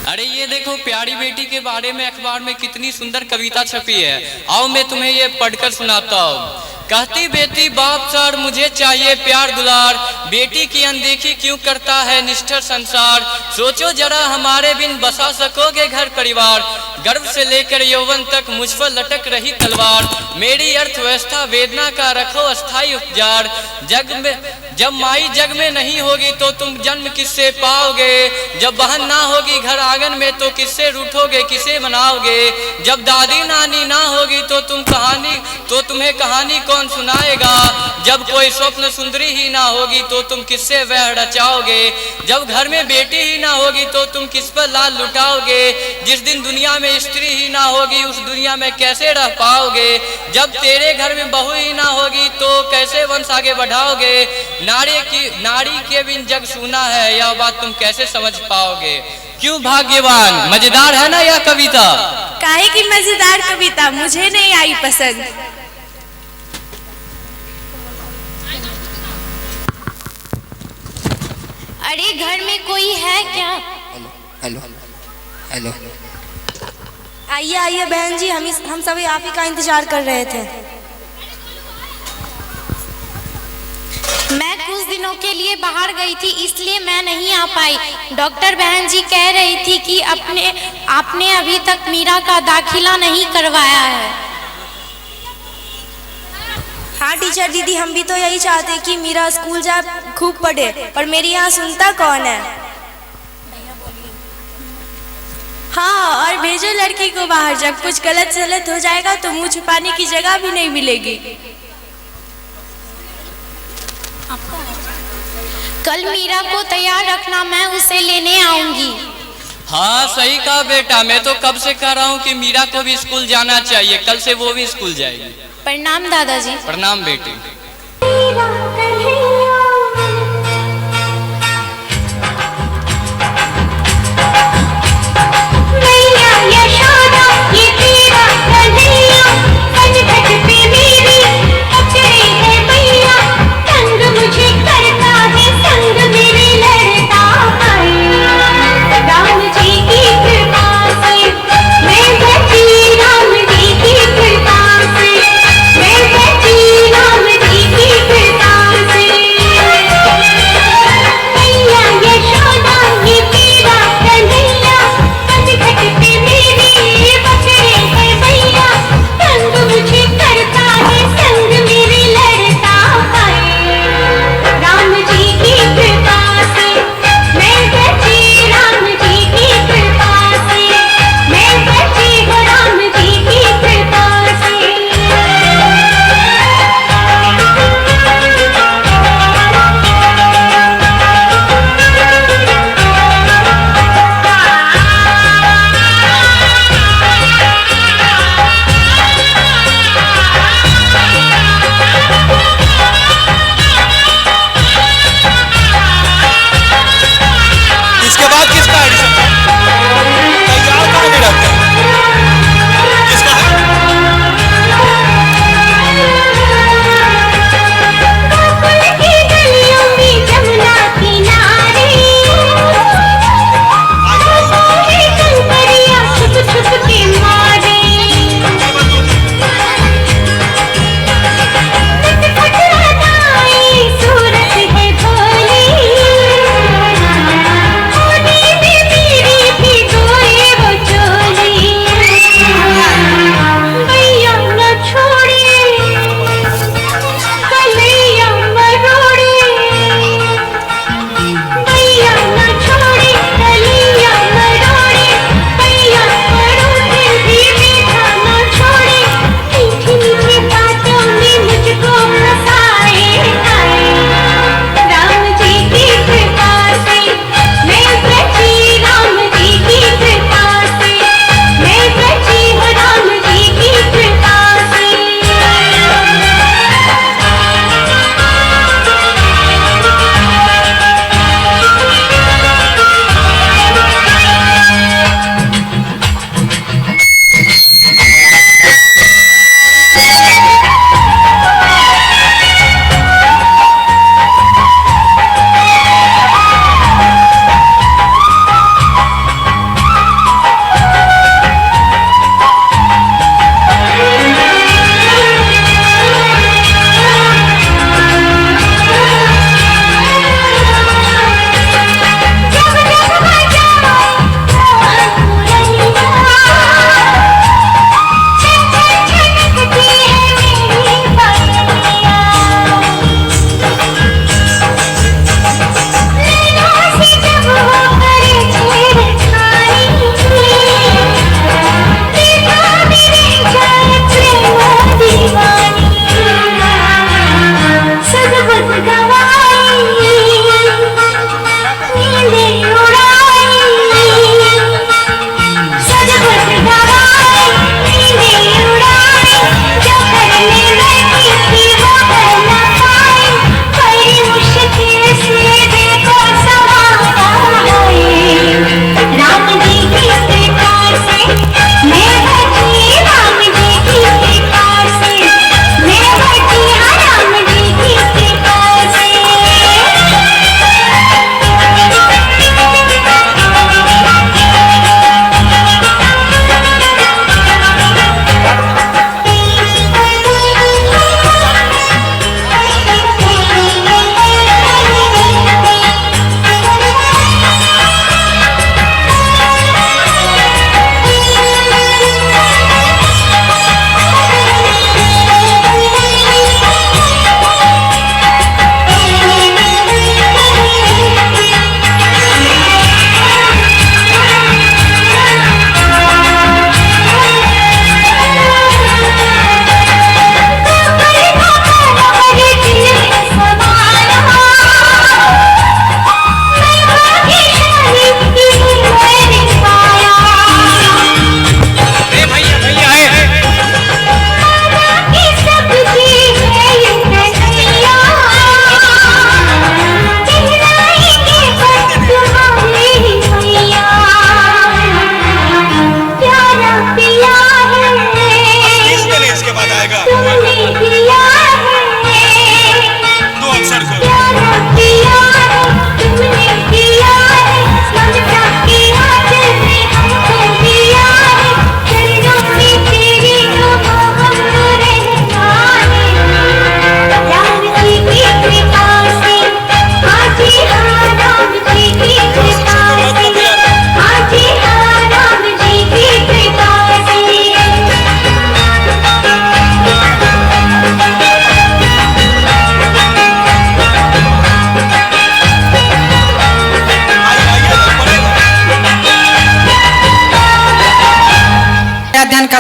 अरे ये देखो प्यारी बेटी के बारे में अखबार में कितनी सुंदर कविता छपी है, आओ मैं तुम्हें ये पढ़कर सुनाता हूँ। कहती बेटी बाप सर मुझे चाहिए प्यार दुलार, बेटी की अनदेखी क्यों करता है निष्ठुर संसार, सोचो जरा हमारे बिन बसा सकोगे घर परिवार, गर्भ से लेकर यौवन तक मुझ पर लटक रही तलवार, मेरी अर्थव्यवस्था वेदना का रखो अस्थाई उपचार, जग में जब माई जग में नहीं होगी तो तुम जन्म किससे पाओगे, जब बहन ना होगी घर आंगन में तो किससे रूठोगे किसे मनाओगे, जब दादी नानी ना होगी तो तुम्हें कहानी कौन सुनाएगा, जब कोई स्वप्न सुंदरी ही ना होगी तो तुम किससे वह रचाओगे, जब घर में बेटी ही ना होगी तो तुम किस पर लाल लुटाओगे, जिस दिन दुनिया में स्त्री ही ना होगी उस दुनिया में कैसे रह पाओगे, जब तेरे घर में बहू ही ना होगी तो कैसे वंश आगे बढ़ाओगे, नारी के बिन जग सूना है यह बात तुम कैसे समझ पाओगे। क्यों भाग्यवान, मजेदार है ना यह कविता? काहे की मजेदार कविता, मुझे नहीं आई पसंद। अरे घर में कोई है क्या? Hello hello. आइए आइए बहन जी, हम सभी आप ही का इंतजार कर रहे थे। मैं कुछ दिनों के लिए बाहर गई थी, इसलिए मैं नहीं आ पाई। डॉक्टर बहन जी कह रही थी कि आपने अभी तक मीरा का दाखिला नहीं करवाया है। हाँ टीचर दीदी, हम भी तो यही चाहते कि मीरा स्कूल जाए, खूब पढ़े, पर मेरी यहाँ सुनता कौन है। हाँ, और भेजो लड़की को बाहर, जब कुछ गलत सलत हो जाएगा तो मुंह छुपाने की जगह भी नहीं मिलेगी। कल मीरा को तैयार रखना, मैं उसे लेने आऊंगी। हाँ सही कहा बेटा, मैं तो कब से कह रहा हूँ कि मीरा को भी स्कूल जाना चाहिए, कल से वो भी स्कूल जाएगी। प्रणाम दादाजी। प्रणाम बेटे। मैं बची राम जी की कृपा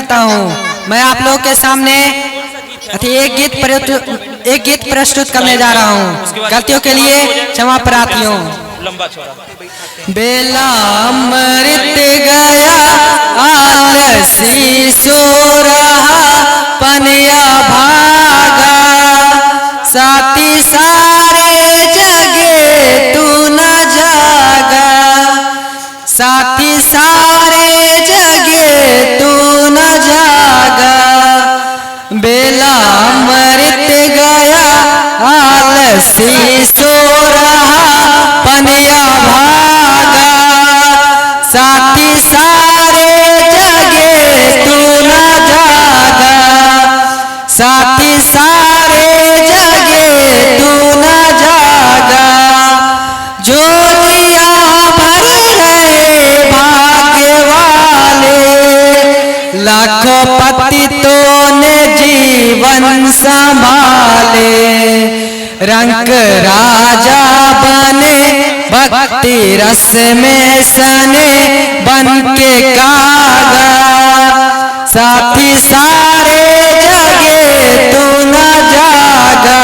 करता हूँ। मैं आप लोगों के सामने एक गीत प्रस्तुत करने जा रहा हूँ। गलतियों के लिए क्षमा प्रार्थी हूँ। बेला अमृत गया आलसी सो रहा पनिया भागा, साथी सारे जगे तू न जागा, साथी सारे जगे तू न जागा। बेला अमृत गया आलसी सो रहा पनिया भागा, साथी सारे जगे तू न जागा, साथी सारे जगे तू न जागा। ज्योतियाँ भर रहे भाग्य वाले, लाखों पतितों ने जीवन संभाले, रंग राजा बने भक्ति रस में सने बन के कागा, साथी सारे जगे तू न जागा,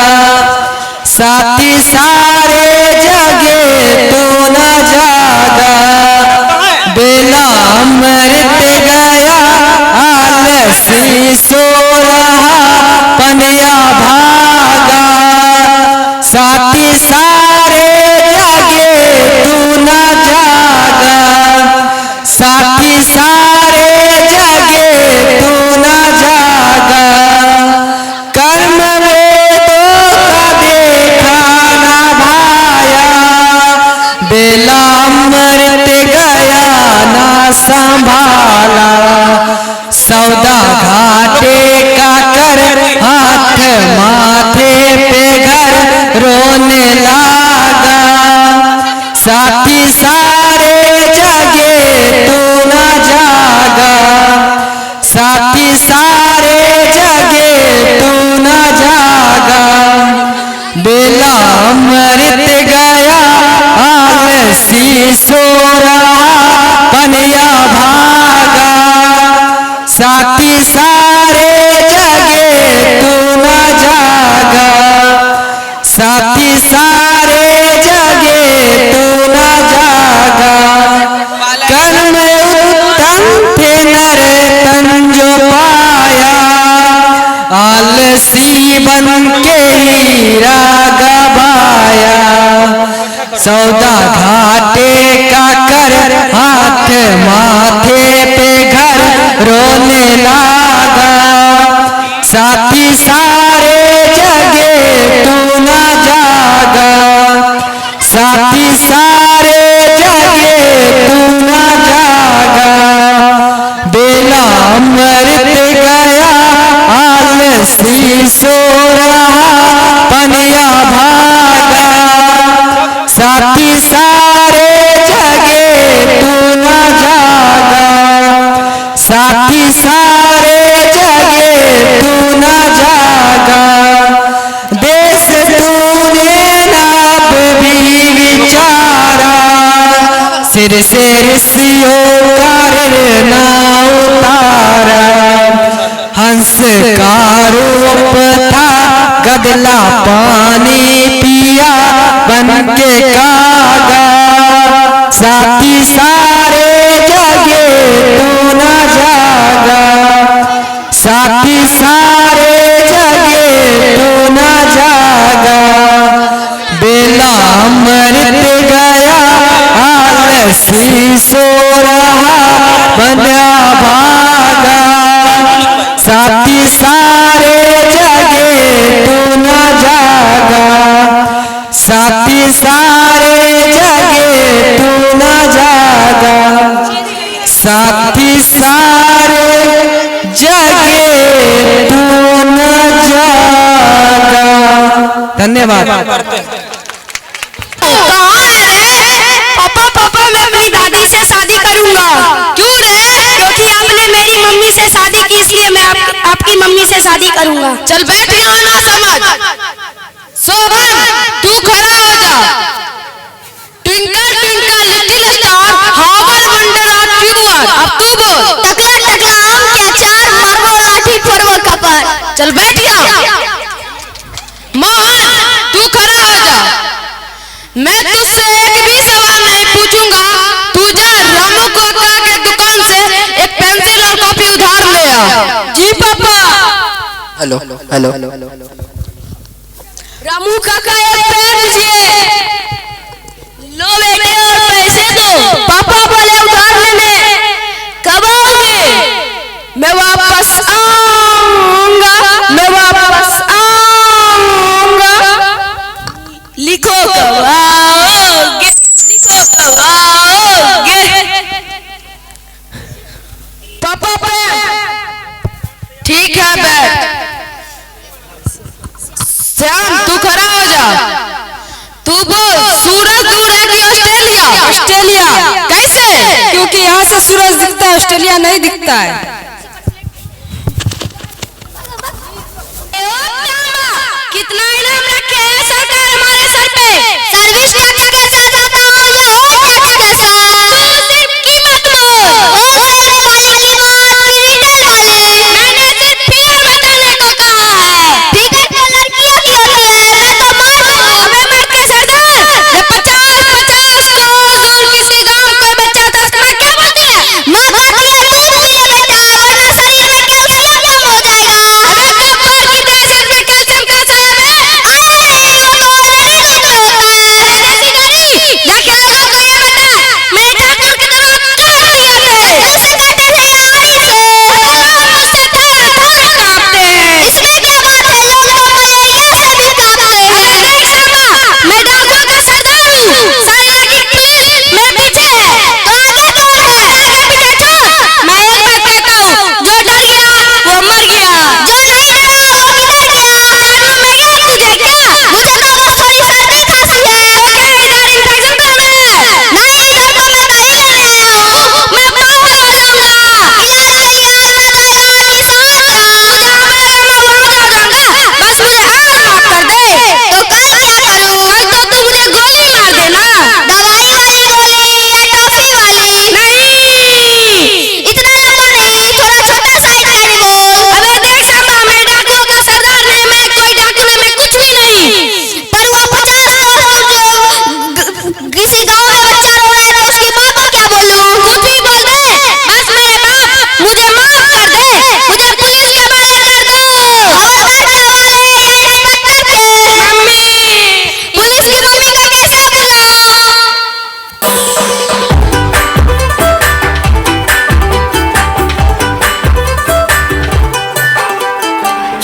साथी सारे जगे तू न जागा। बेला अमृत गया आलसी सो रहा पनिया भागा, साथी सारे जगे तू न जागा, साथी सारे जगे तू न जागा। कर्म वेदों का देखा न भाया, बेला अमृत गया न संभाला, सौदा घाटे का कर हाथ माथे पे घर रोने लागा, साथी सारे जगे तू न जागा, साथी सारे जगे तू न जागा। बेला अमृत गया आलसी सो रहा पनिया भागा, साथी सारे जगे तू न जागा, साथी सारे जगे तू न जागा। कर्म उत्तम थे नर तन जो पाया, आलसी बन के हीरा गवाया, सौदा घाटे का कर हाथ माथे पे घर रोने लागा, साथी सारे जगे तू न जागा, साथी सारे जगे तू न जागा। बेला अमृत गया आलसी सो रहा पनिया भागा, साथी सारे जगे तू न जागा, साथी सारे जगे तू न जागा। देश तूने नाप भी विचारा, सिर से ऋषियों का ऋण ना उतारा, हंस का रूप था गदला पानी पिया बन के कागा, साथी सारे जगे तू न जागा, साथी सारे जगे तू न जागा। बेला अमृत गया आलसी सो रहा बना भागा, साथी सारे जगे तू न जागा, साथी सारे जगे तू न जागा, साथी सारे जगे तू न जागा। धन्यवाद। पापा पापा मैं अपनी दादी से शादी करूंगा। क्यों रे? क्योंकि आपने मेरी मम्मी से शादी की, इसलिए मैं आपकी मम्मी से शादी करूंगा। चल बैठ यहाँ ना समझ। सोहन तू खड़ा हो जा। Twinkle twinkle little star how I wonder what you are. अब तू बोल। टकला टकला आम के अचार हेलो हेलो रामू काका एक पेन दीजिए। लो बेटे और पैसे दो। पापा बोले उधार लेने। कब आओगे? मैं वापस आऊंगा, मैं वापस आऊंगा। लिखो कब आओगे, लिखो कब आओगे। पापा पेन। ठीक है बैठ। श्याम तू खड़ा हो जा। तू बोल सूरज दूर है कि ऑस्ट्रेलिया? ऑस्ट्रेलिया। कैसे? क्योंकि यहाँ से सूरज दिखता है, ऑस्ट्रेलिया नहीं दिखता है। कितना इनाम रखे हैं सरकार हमारे सर पे? सर्विस टैक्स के साथ आता हो या हो टैक्स के साथ? तू सिर्फ कीमत बोल। वो तेरे भाई की बात डिजिटल वाले। मैंने सिर्फ फिगर बताने को कहा है। फिगर तो लड़कियों की होती है, मैं तो मर्द हूँ। हमें मर्द के सरदार। ये 50-50 100 किसी गांव कोई बच्चा 10 में क्या बोलते हैं? माँ खाती है दूध पिए बेटा, वरना शरीर में कैल्शियम कम हो जाएगा। अबे कब्र की टेंशन में कैल्शियम का साहब है। वो तो ऑलरेडी दूध में होता है। देसी गरी या क्या होगा तो ये बता। मेरे ठाकुर की दवा कहाँ किए थे? कैसे कहते थे आरी से? मुझसे थर थर कांपते हैं। इसमें क्या बात है? लोग तो मलेरिया से भी कांपते हैं। अरे देख शर्मा, मैं डाकुओं का सरदार हूँ। साला की पीठ मेरे पीछे है तो आगे कौन है? आगे पीछे छोड़। मैं एक बात कहता हूँ, जो डर गया वो मर गया, जो नहीं डरा वो किधर गया? मालूम है क्या तुझे? क्या मुझे तो बस थोड़ी सर्दी खांसी है। क्या इधर इन्फेक्शन करना है? नहीं, इधर तो मैं दही लेने आया हूँ। मैं पाँव में लगाऊंगा। इलाज नहीं है, मैं दयानी समझता। तुझे हमला कर मैं वहाँ जा दूंगा। बस मुझे आज माफ कर दे। तो कल क्या करूँ? कल तो तू मुझे गोली मार देना। दवाई वाली गोली या टॉफी वाली? नहीं, इतना लंबा नहीं, थोड़ा छोटा साइज का ही बोल। अबे देख शर्मा, मैं डाकुओं का सरदार नहीं, मैं कोई डाकू नहीं, मैं कुछ भी नहीं। पर वो 50 जो किसी गांव में बच्चा रो रहा है तो उसकी माँ को क्या बोलूं? कुछ भी बोल दे। बस मेरे बाप मुझे माफ कर दे, मुझे पुलिस के हवाले कर दो। हवलदार के हवाले या इंस्पेक्टर के? मम्मी, पुलिस की मम्मी को कैसे बुलाऊं?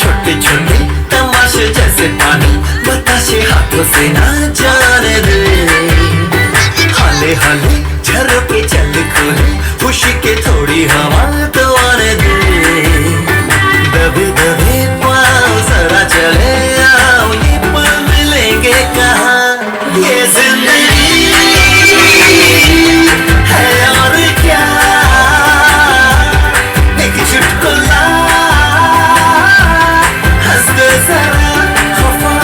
छोटे छोटे तमाशे जैसे पानी बताशे हाथों से ना जाने दे। हाले हाले झरोके चल खोले खुशी के थोड़ी हवा तो आने दे। दबे दबे पाँव जरा चले आओ, ये पल मिलेंगे कहाँ? ये जिंदगी है और क्या? एक चुटकुला हंस दे जरा, खफा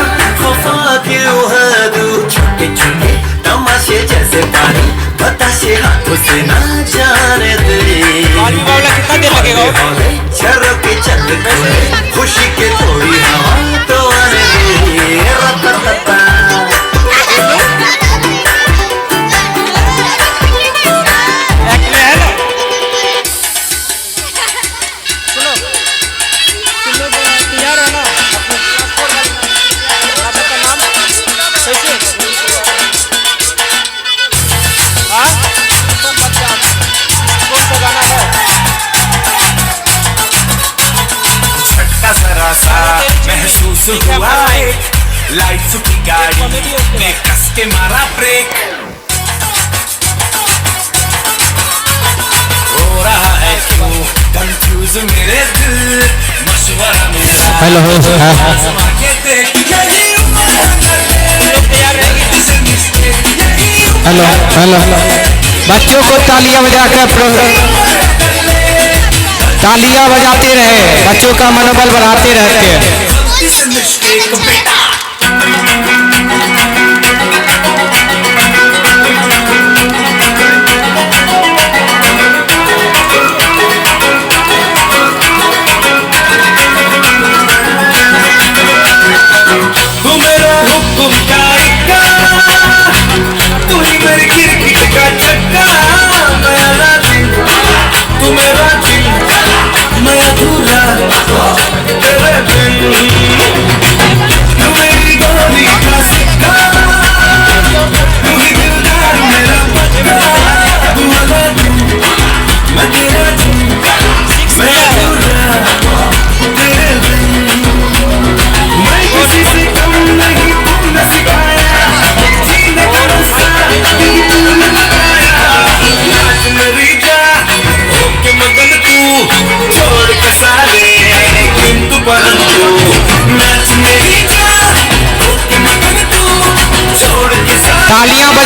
खफा क्यों है तू? छोटे छोटे तमाशे जैसे पानी बताशे हाथों से ना जाने दे। हौले हौले झरोके चल खोले खुशी के थोड़ी हवा तो आने दे। रततता झटका जरा सा महसूस हुआ एक, लाइट्स की गाड़ी ने कस के मारा ब्रेक। हो रहा है क्यों कंफ्यूज मेरे दिल, मशवरा मेरा हेलो आजमा के देख। यही उम्र हेलो हेलो बच्चों को तालियां बजाकर तालियां बजाते रहे, बच्चों का मनोबल बढ़ाते रहते हैं। तू मेरा हुक्म का तू ही मेरी किरकिट का चक्का। मेरा दिल तू मेरा दिल मैं अधूरा तेरे बिन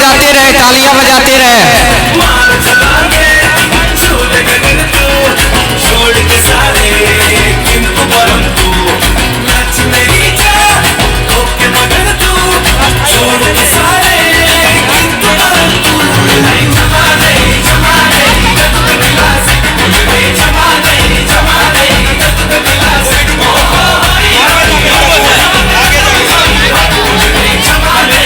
बजाते रहे, तालियां बजाते रहे। मार चलागे छूट गगन तू, छोड़ के सारे किंतु परंतु, नाच मेरी जान होके मगन तू, छोड़ के सारे किंतु परंतु। जमा दे गदुग गिलास, मुझे जमा दे गदुग गिलास। ओ हरी हरी मुझे जमा दे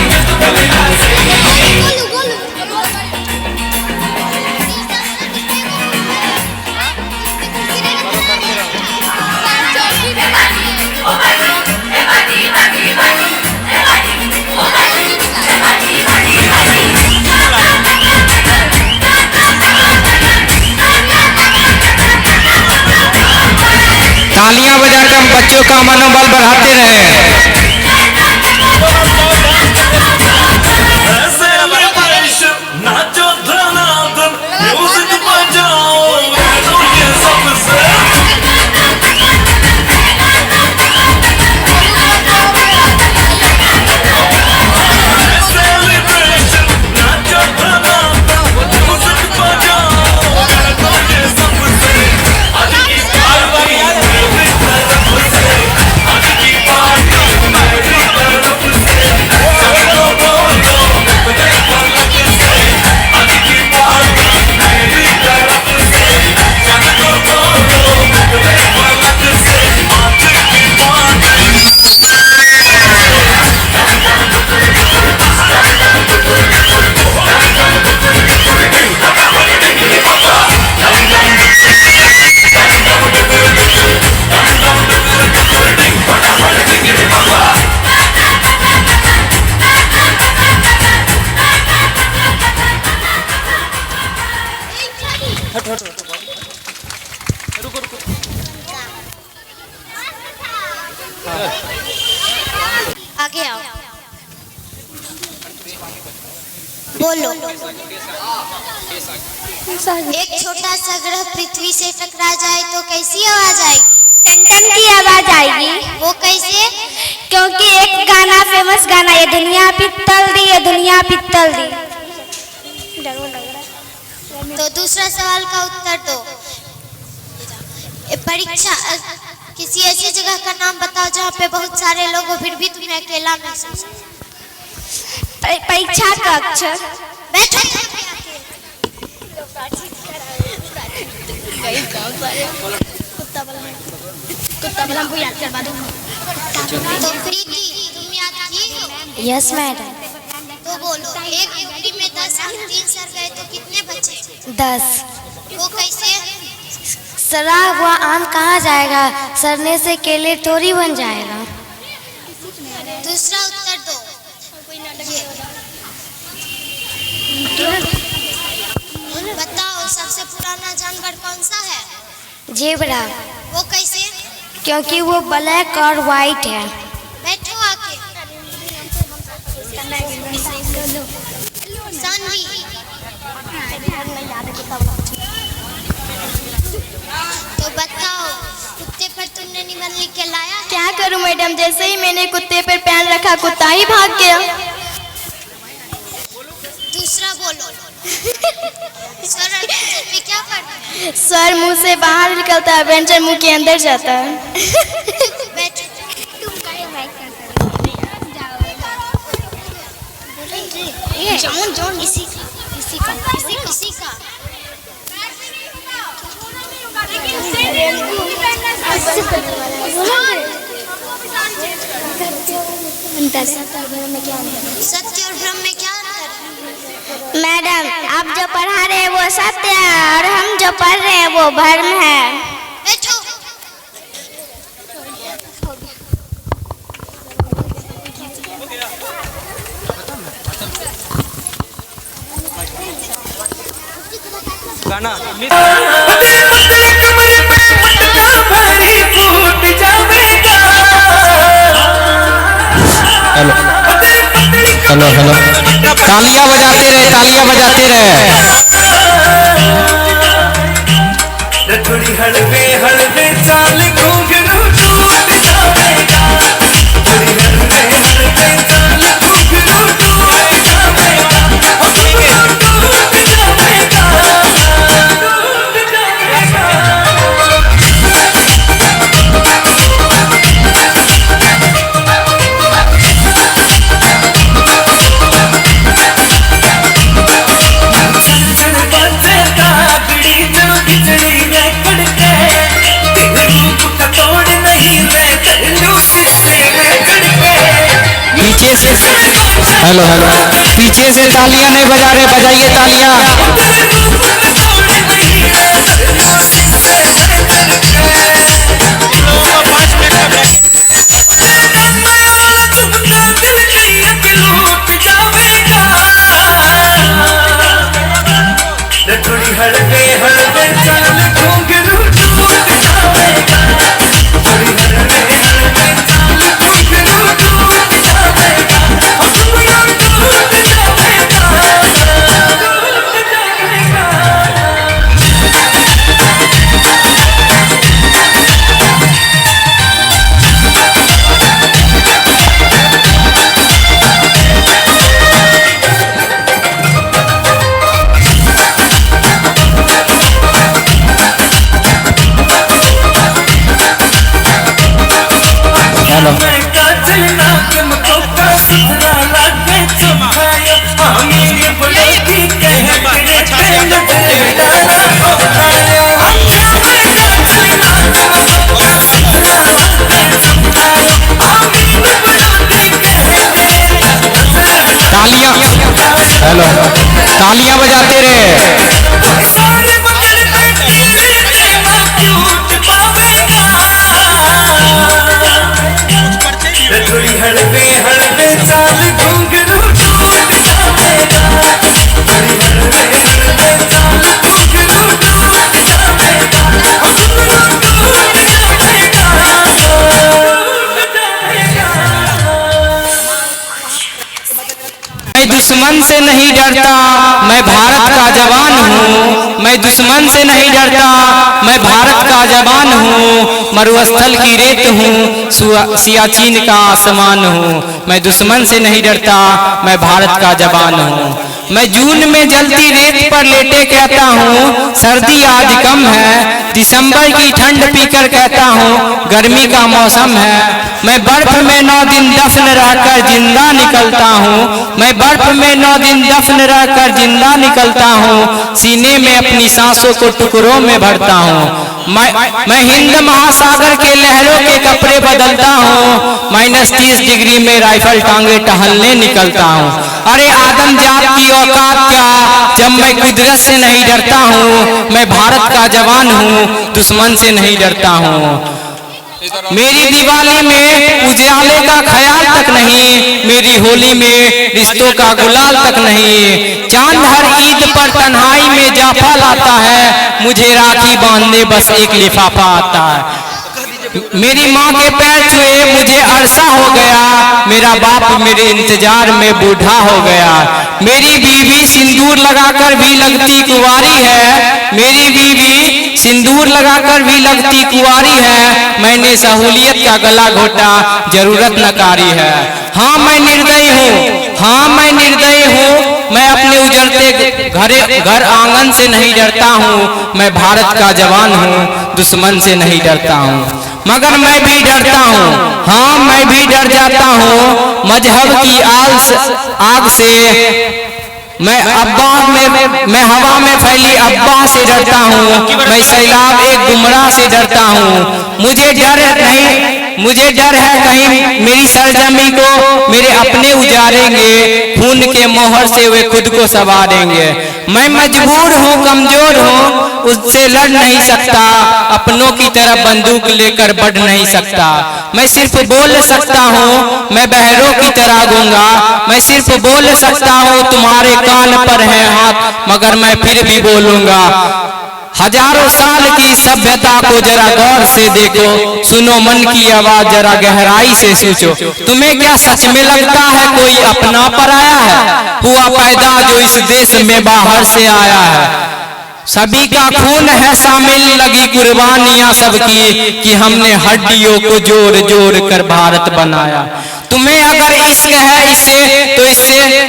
गदुग गिलास। तालियां बजाकर हम बच्चों का मनोबल बढ़ाते रहे। नाचो धनाधन म्यूजिक बजाओ ये सबसे। सेलिब्रेशन नाचो धनाधन म्यूजिक बजाओ ये सबसे। आज की पार्टी मेरी तरफ से, आज की पार्टी मेरी तरफ से। चलो बोलो अपने पलक से, आज की पार्टी मेरी तरफ से। चलो बोलो अपने पलक से, आज की पार्टी। आगे आओ, बोलो। एक छोटा सा ग्रह पृथ्वी से टकरा जाए तो कैसी आवाज आएगी? टन की आवाज आएगी। वो कैसे? क्योंकि एक गाना, फेमस गाना, ये दुनिया पित्तल दी, ये दुनिया पित्तल दी। तो दूसरा सवाल का उत्तर दो। परीक्षा, किसी ऐसी जगह का नाम बताओ जहाँ पे बहुत सारे लोग हो फिर भी तुम्हें अकेला महसूस। परीक्षा कक्ष। बैठो। तो प्रीति, तुम याद की हो? Yes madam. तो बोलो, एक युक्ति में 10 अंक 3 सर गए तो कितने बचे? 10। वो कैसे? सड़ा हुआ आम कहाँ जाएगा? सड़ने से केले थोड़ी बन जाएगा। दूसरा उत्तर दो। बताओ, सबसे पुराना जानवर कौन सा है? जेब्रा। वो कैसे? क्योंकि वो ब्लैक और वाइट है। बैठो आके। सानवी। तो बताओ, कुत्ते पर तुमने निबंध लिख के लाया? क्या करूं मैडम, जैसे ही मैंने कुत्ते पर पैर रखा कुत्ता ही भाग गया। दूसरा बोलो। स्वर और व्यंजन में क्या फर्क है? स्वर मुंह से बाहर निकलता है, व्यंजन मुंह के अंदर जाता है। बैठो। जॉन इसी का। सत्य और भ्रम में क्या अंतर है? मैडम, आप जो पढ़ा रहे हैं वो सत्य है और हम जो पढ़ रहे हैं वो भ्रम है। बैठो। गाना हेलो हेलो, तालियां बजाते रहे, तालियां बजाते रहे। थोड़ी हलवे हलवे चाल घूंघरू टूट जाएगा, थोड़ी हलवे हलवे चाल घूंघरू टूट हेलो हेलो, पीछे से तालियां नहीं बजा रहे, बजाइए तालियां। थोड़ी हड़बे हड़बे चाल घुंघरू टूट जाएगा, थोड़ी हड़बे हड़बे चाल घुंघरू टूट जाएगा, घुंघरू टूट तालियां, हेलो, तालियां बजाते रहे। थोड़ी हड़बे हड़बे चाल घुंघरू टूट जाएगा, थोड़ी हड़बे हड़बे चाल घुंघरू टूट जाएगा, घुंघरू टूट मैं दुश्मन से नहीं डरता, मैं भारत का जवान हूँ। मैं दुश्मन से नहीं डरता, मैं भारत का जवान हूँ। मरुस्थल की रेत हूँ, सियाचिन का आसमान हूँ। मैं दुश्मन से नहीं डरता, मैं भारत का जवान हूँ। मैं जून में जलती रेत पर लेटे कहता हूँ सर्दी आज कम है। दिसंबर की ठंड पीकर कहता हूँ गर्मी का मौसम है। मैं बर्फ में 9 दिन दफन रहकर जिंदा निकलता हूँ। मैं बर्फ में 9 दिन दफन रहकर जिंदा निकलता हूँ। सीने में अपनी सांसों को टुकड़ों में भरता हूँ। मैं हिंद महासागर के लहरों के कपड़े बदलता हूँ। -30 डिग्री में राइफल टांगे टहलने निकलता हूँ। अरे आदम जात की औकात क्या, जब मैं कुदरत से नहीं डरता हूँ। मैं भारत का जवान हूँ, दुश्मन से नहीं डरता हूँ। मेरी दिवाली में उजाले का ख्याल तक नहीं, मेरी होली में रिश्तों का गुलाल तक नहीं। चांद हर ईद पर तन्हाई में जाफा लाता है, मुझे राखी बांधने बस एक लिफाफा आता है। मेरी माँ के पैर छुए मुझे अरसा हो गया, मेरा बाप मेरे इंतजार में बूढ़ा हो गया। मेरी बीवी सिंदूर लगाकर भी लगती कुंवारी है, मेरी बीवी सिंदूर लगाकर भी लगती कुंवारी है। मैंने सहूलियत का गला घोटा, जरूरत नकारी है। हाँ मैं निर्दयी हूँ, हाँ मैं निर्दयी हूँ। मैं अपने उजड़ते घर आंगन से नहीं डरता हूँ। मैं भारत का जवान हूँ, दुश्मन से नहीं डरता हूँ। मगर मैं भी डरता हूँ, हाँ मैं भी डर जाता हूँ मजहब की आग से। मैं हवा में फैली अब्बा से डरता हूँ। मैं सैलाब एक गुमराह से डरता हूँ। मुझे डर है कहीं मेरी सरजमी को मेरे अपने उजारेंगे, खून के मोहर से वे खुद को संवारेंगे। मैं मजबूर हूँ, कमजोर हूँ, उससे लड़ नहीं सकता। अपनों की तरफ बंदूक लेकर बढ़ नहीं सकता। मैं सिर्फ बोल सकता हूँ, मैं बहरों की तरह गूंगा। मैं सिर्फ बोल सकता हूँ, तुम्हारे कान पर है हाथ, मगर मैं फिर भी बोलूंगा। हजारों साल की सभ्यता को जरा गौर से देखो, सुनो मन की आवाज जरा गहराई से सोचो। तुम्हें क्या सच में लगता है कोई अपना पराया है? हुआ पैदा जो इस देश में बाहर से आया है। सभी का खून है शामिल, लगी कुर्बानियां सबकी, कि हमने हड्डियों को जोड़ जोड़ कर भारत बनाया। तुम्हें अगर इश्क है इससे तो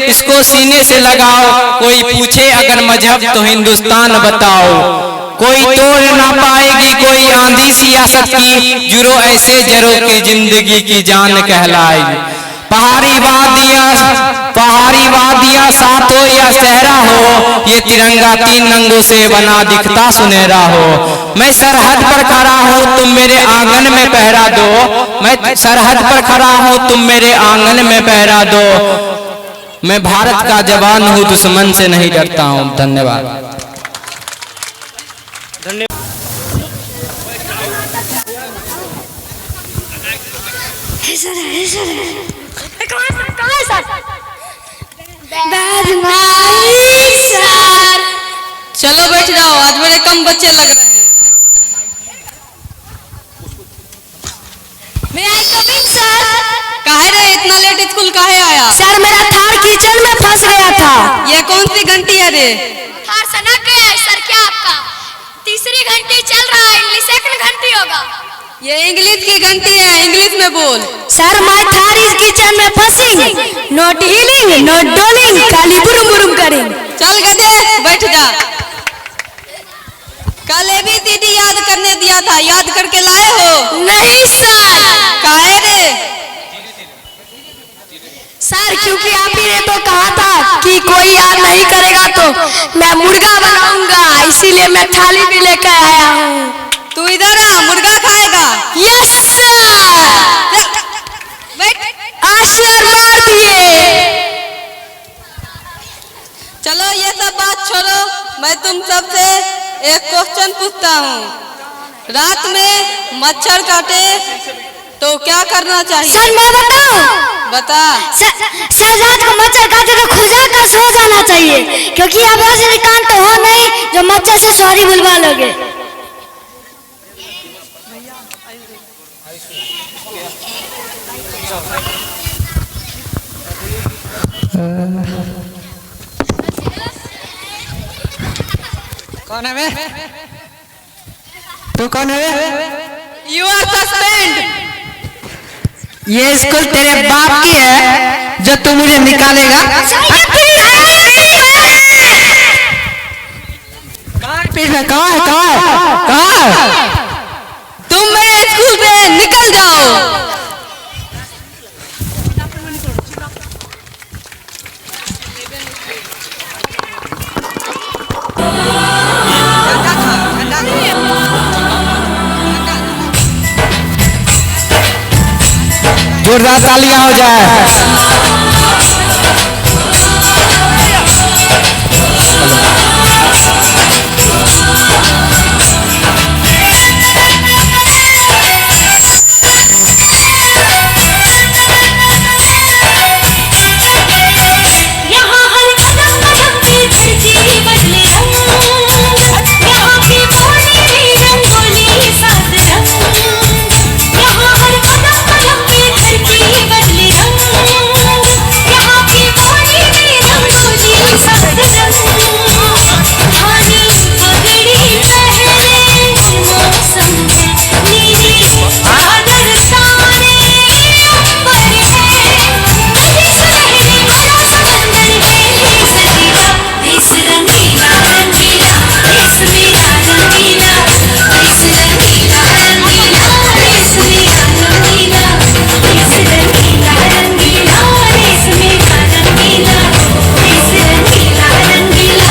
इसको सीने से लगाओ। कोई पूछे अगर मजहब तो हिंदुस्तान बताओ। कोई तोड़ ना पाएगी कोई आंधी सियासत की, जुरो ऐसे जरो की जिंदगी की जान कहलाएगी। पहाड़ी वादियाँ साथ हो या सहरा हो, ये तिरंगा 3 रंगों से बना दिखता सुनहरा हो। मैं सरहद पर खड़ा हूँ, तुम मेरे आंगन में पहरा दो। मैं सरहद पर खड़ा हूँ, तुम मेरे आंगन में पहरा दो। मैं भारत का जवान हूँ, दुश्मन से नहीं डरता हूँ। धन्यवाद। चलो बैठ जाओ, आज मेरे कम बच्चे लग रहे हैं। मैं आई कमिंग सर। काहे रे इतना लेट स्कूल काहे आया? सर मेरा थार कीचड़ में फंस गया था। ये कौन सी घंटी है रे? थार सना के है सर, क्या आपका तीसरी घंटी चल रहा है, इंग्लिश सेकंड घंटी होगा। ये इंग्लिश की घंटी है, इंग्लिश में बोल। Sir my Thar is kitchen में फंसिंग, नॉट हीलिंग नॉट डोलिंग, खाली बुरुम बुरुम करेंग। चल गधे बैठ जा। कल ABCD याद करने दिया था, याद करके लाए हो? नहीं सर। काहे रे? सर क्योंकि आप ही ने तो कहा था कि कोई याद नहीं करेगा तो मैं मुर्गा बनाऊंगा, इसीलिए मैं थाली भी लेकर आया हूँ। तू इधर आ, मुर्गा खाएगा? Yes sir. आज सर मार दिए। चलो ये सब बात छोड़ो, मैं तुम सबसे एक क्वेश्चन पूछता हूँ। रात में मच्छर काटे तो क्या करना चाहिए? सर मैं बताऊं? बता। सर रात को मच्छर काटे तो खुजा कर सो जाना चाहिए, क्योंकि आप ऐसे कान तो हो नहीं जो मच्छर से सॉरी बुलवा लोगे। कौन है बे? तू कौन है? You are suspend. ये स्कूल तेरे बाप की है जो तू मुझे निकालेगा? कहाँ है? तुम मेरे स्कूल से निकल जाओ। जोरदार तालियां हो जाए। रंगीला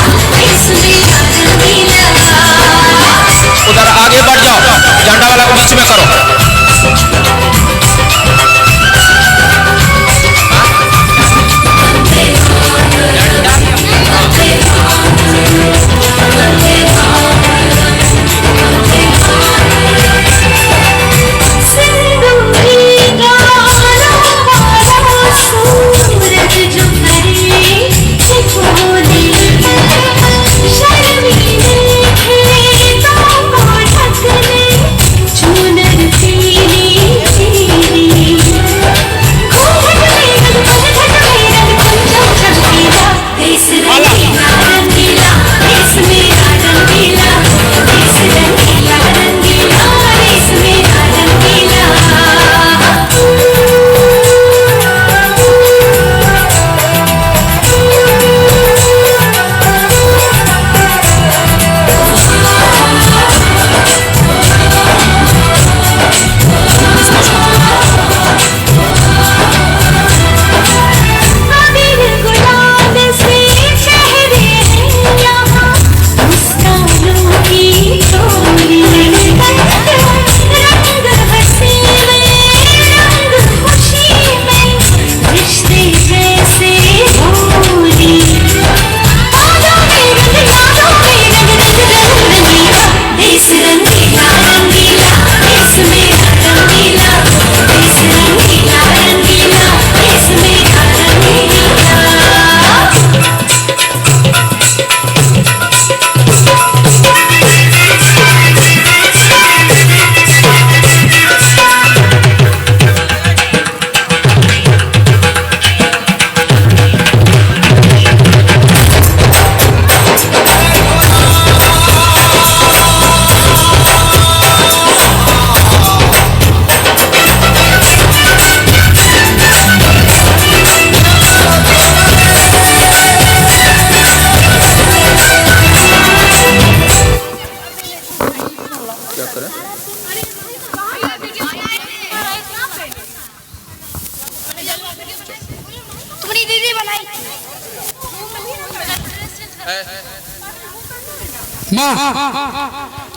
माँ,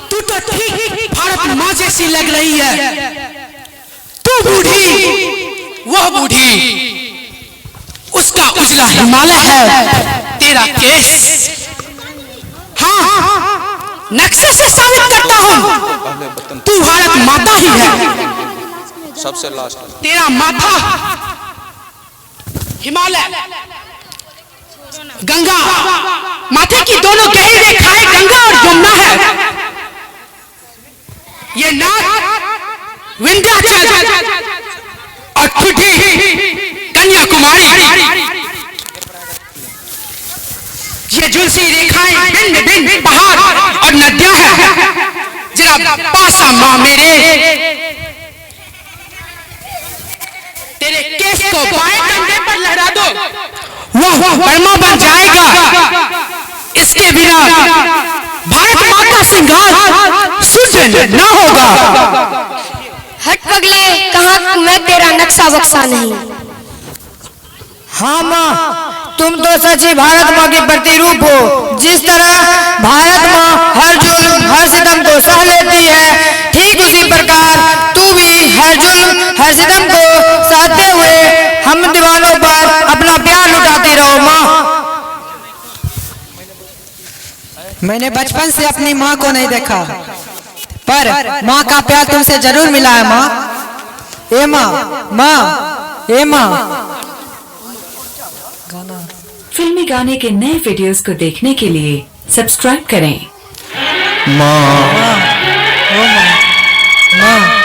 तू तो ठीक भारत माँ जैसी लग रही है। तू बूढ़ी, वह बूढ़ी, उसका उजला हिमालय है तेरा केस। हाँ, नक्शे से साबित करता हूँ तू भारत माता ही है। सबसे लास्ट तेरा माथा हिमालय, गंगा, माथे की दोनों गहरी रेखाएं गंगा और यमुना है। ये नाक विंध्याचल और ठुठी कन्याकुमारी। ये झुलसी रेखाएं भिन्न भिन्न पहाड़ और नदियां हैं। जरा पासा माँ मेरे, तेरे केस को बाएं कंधे पर लहरा दो, वह बर्मा बन जाएगा। इसके बिना भारत माँ का श्रृंगार सुजन न होगा। हट पगले, कहाँ मैं तेरा नक्शा बक्सा नहीं। हाँ माँ, तुम तो सच्ची भारत माँ के प्रतिरूप हो। जिस तरह भारत माँ हर जुल्म हर सितम को सह लेती है, ठीक उसी प्रकार तू भी हर जुल्म हर सितम को सहते हुए हम दीवानों पर अपना प्यार लुटाती रहो माँ। मैंने बचपन से अपनी माँ को नहीं देखा, पर माँ का प्यार तुमसे जरूर मिला है माँ। ए माँ, माँ, ए माँ। फिल्मी गाने के नए वीडियोस को देखने के लिए सब्सक्राइब करें। माँ, माँ।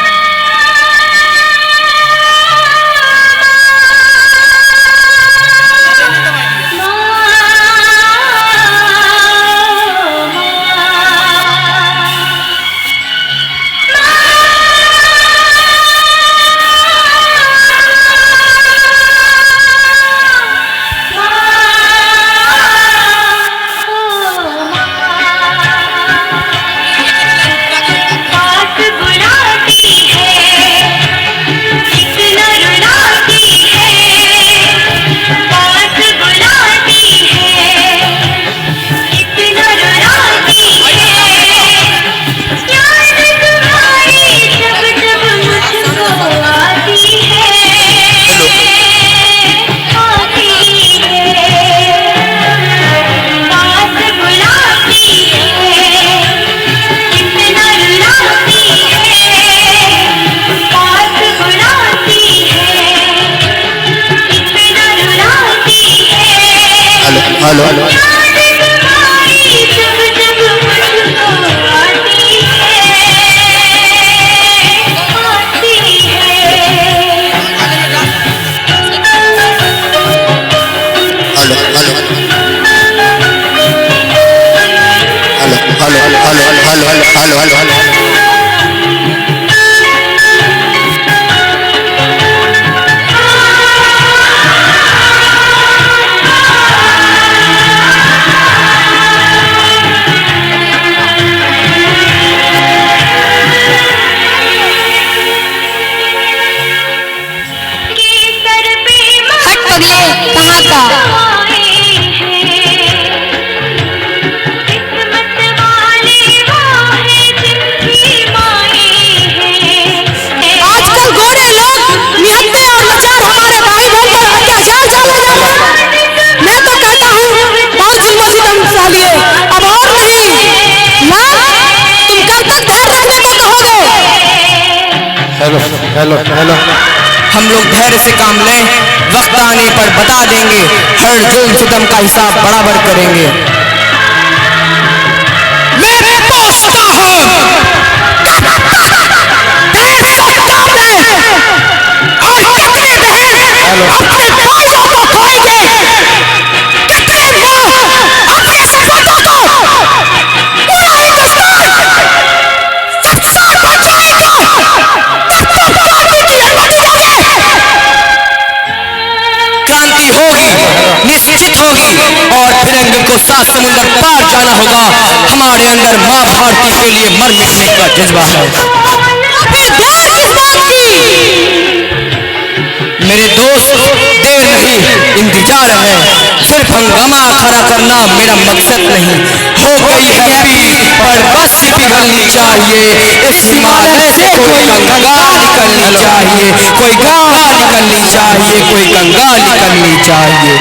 Hello hello hello hello. हम लोग धैर्य से काम लें, वक्त आने पर बता देंगे, हर जुल्म सितम का हिसाब बराबर करेंगे। मैं पूछता हूँ, तेरे सरकार में और कितने बहन अपने भाइयों को खोएंगे, कितने माँ अपने सपूतों को, पूरा हिंदुस्तान सत्संग बन जाएगा। क्रांति होगी, निश्चित होगी, और फिरंगी को 7 समुंदर पार जाना होगा। हमारे अंदर माँ भारती के लिए मर मिटने का जज्बा है। मेरे दोस्त, देर नहीं, इन विचार है, सिर्फ हंगामा खड़ा करना मेरा मकसद नहीं। हो गई है पीठ पर बस पिघलनी चाहिए, इस हिमालय से कोई गंगा निकलनी चाहिए, कोई गंगा निकलनी चाहिए, कोई गंगा निकलनी चाहिए।